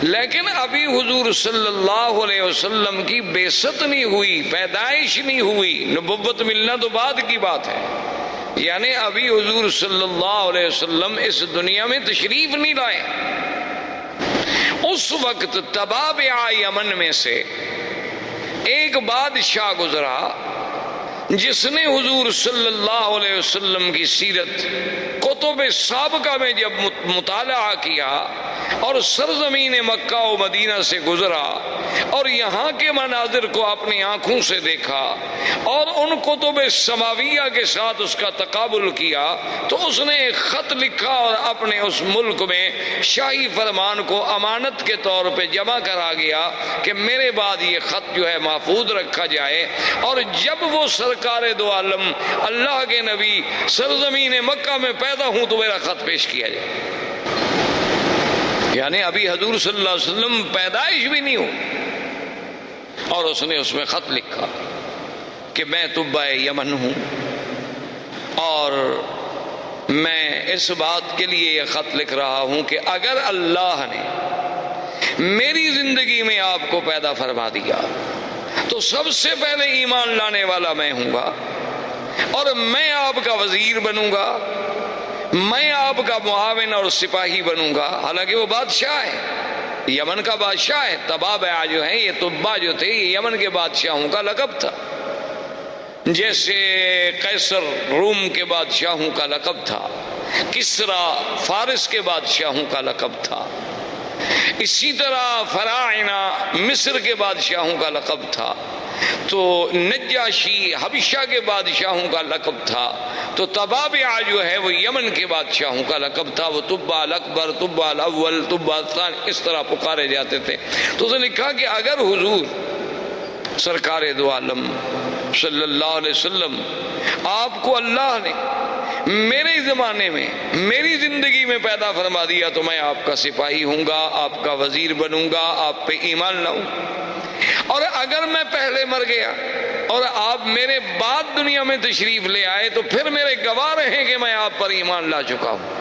لیکن ابھی حضور صلی اللہ علیہ وسلم کی بعثت نہیں ہوئی، پیدائش نہیں ہوئی، نبوت ملنا تو بعد کی بات ہے۔ یعنی ابھی حضور صلی اللہ علیہ وسلم اس دنیا میں تشریف نہیں لائے۔ اس وقت تبابع یمن میں سے ایک بادشاہ گزرا جس نے حضور صلی اللہ علیہ وسلم کی سیرت کتب سابقہ میں جب مطالعہ کیا اور سرزمین مکہ و مدینہ سے گزرا اور یہاں کے مناظر کو اپنی آنکھوں سے دیکھا اور ان کتب سماویہ کے ساتھ اس کا تقابل کیا، تو اس نے ایک خط لکھا اور اپنے اس ملک میں شاہی فرمان کو امانت کے طور پہ جمع کرا گیا کہ میرے بعد یہ خط جو ہے محفوظ رکھا جائے، اور جب وہ سرکار دو عالم اللہ کے نبی سرزمین مکہ میں پیدا ہوں تو میرا خط پیش کیا جائے۔ یعنی ابھی حضور صلی اللہ علیہ وسلم پیدائش بھی نہیں ہو، اور اس نے اس میں خط لکھا کہ میں تبع یمن ہوں، اور میں اس بات کے لیے یہ خط لکھ رہا ہوں کہ اگر اللہ نے میری زندگی میں آپ کو پیدا فرما دیا تو سب سے پہلے ایمان لانے والا میں ہوں گا، اور میں آپ کا وزیر بنوں گا، میں آپ کا معاون اور سپاہی بنوں گا۔ حالانکہ وہ بادشاہ ہے، یمن کا بادشاہ ہے۔ تبابع جو ہیں یہ تبا جو تھے یہ یمن کے بادشاہوں کا لقب تھا، جیسے قیصر روم کے بادشاہوں کا لقب تھا، کسرا فارس کے بادشاہوں کا لقب تھا، اسی طرح فراعنہ مصر کے بادشاہوں کا لقب تھا، تو نجاشی حبشہ کے بادشاہوں کا لقب تھا، تو تبابع جو ہے وہ یمن کے بادشاہوں کا لقب تھا۔ وہ تبا الاکبر، تبا الاول، تبا الثانی، اس طرح پکارے جاتے تھے۔ تو اس نے لکھا کہ اگر حضور سرکار دو عالم صلی اللہ علیہ وسلم آپ کو اللہ نے میرے زمانے میں میری زندگی میں پیدا فرما دیا تو میں آپ کا سپاہی ہوں گا، آپ کا وزیر بنوں گا، آپ پہ ایمان لاؤں۔ اور اگر میں پہلے مر گیا اور آپ میرے بعد دنیا میں تشریف لے آئے تو پھر میرے گواہ رہیں کہ میں آپ پر ایمان لا چکا ہوں۔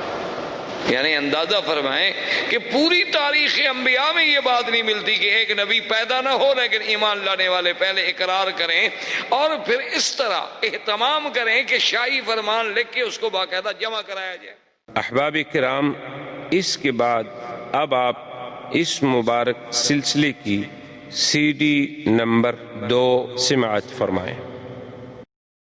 یعنی اندازہ فرمائیں کہ پوری تاریخ انبیاء میں یہ بات نہیں ملتی کہ ایک نبی پیدا نہ ہو لیکن ایمان لانے والے پہلے اقرار کریں اور پھر اس طرح اہتمام کریں کہ شاہی فرمان لکھ کے اس کو باقاعدہ جمع کرایا جائے۔ احباب کرام، اس کے بعد اب آپ اس مبارک سلسلے کی CD نمبر 2 سماعت فرمائیں۔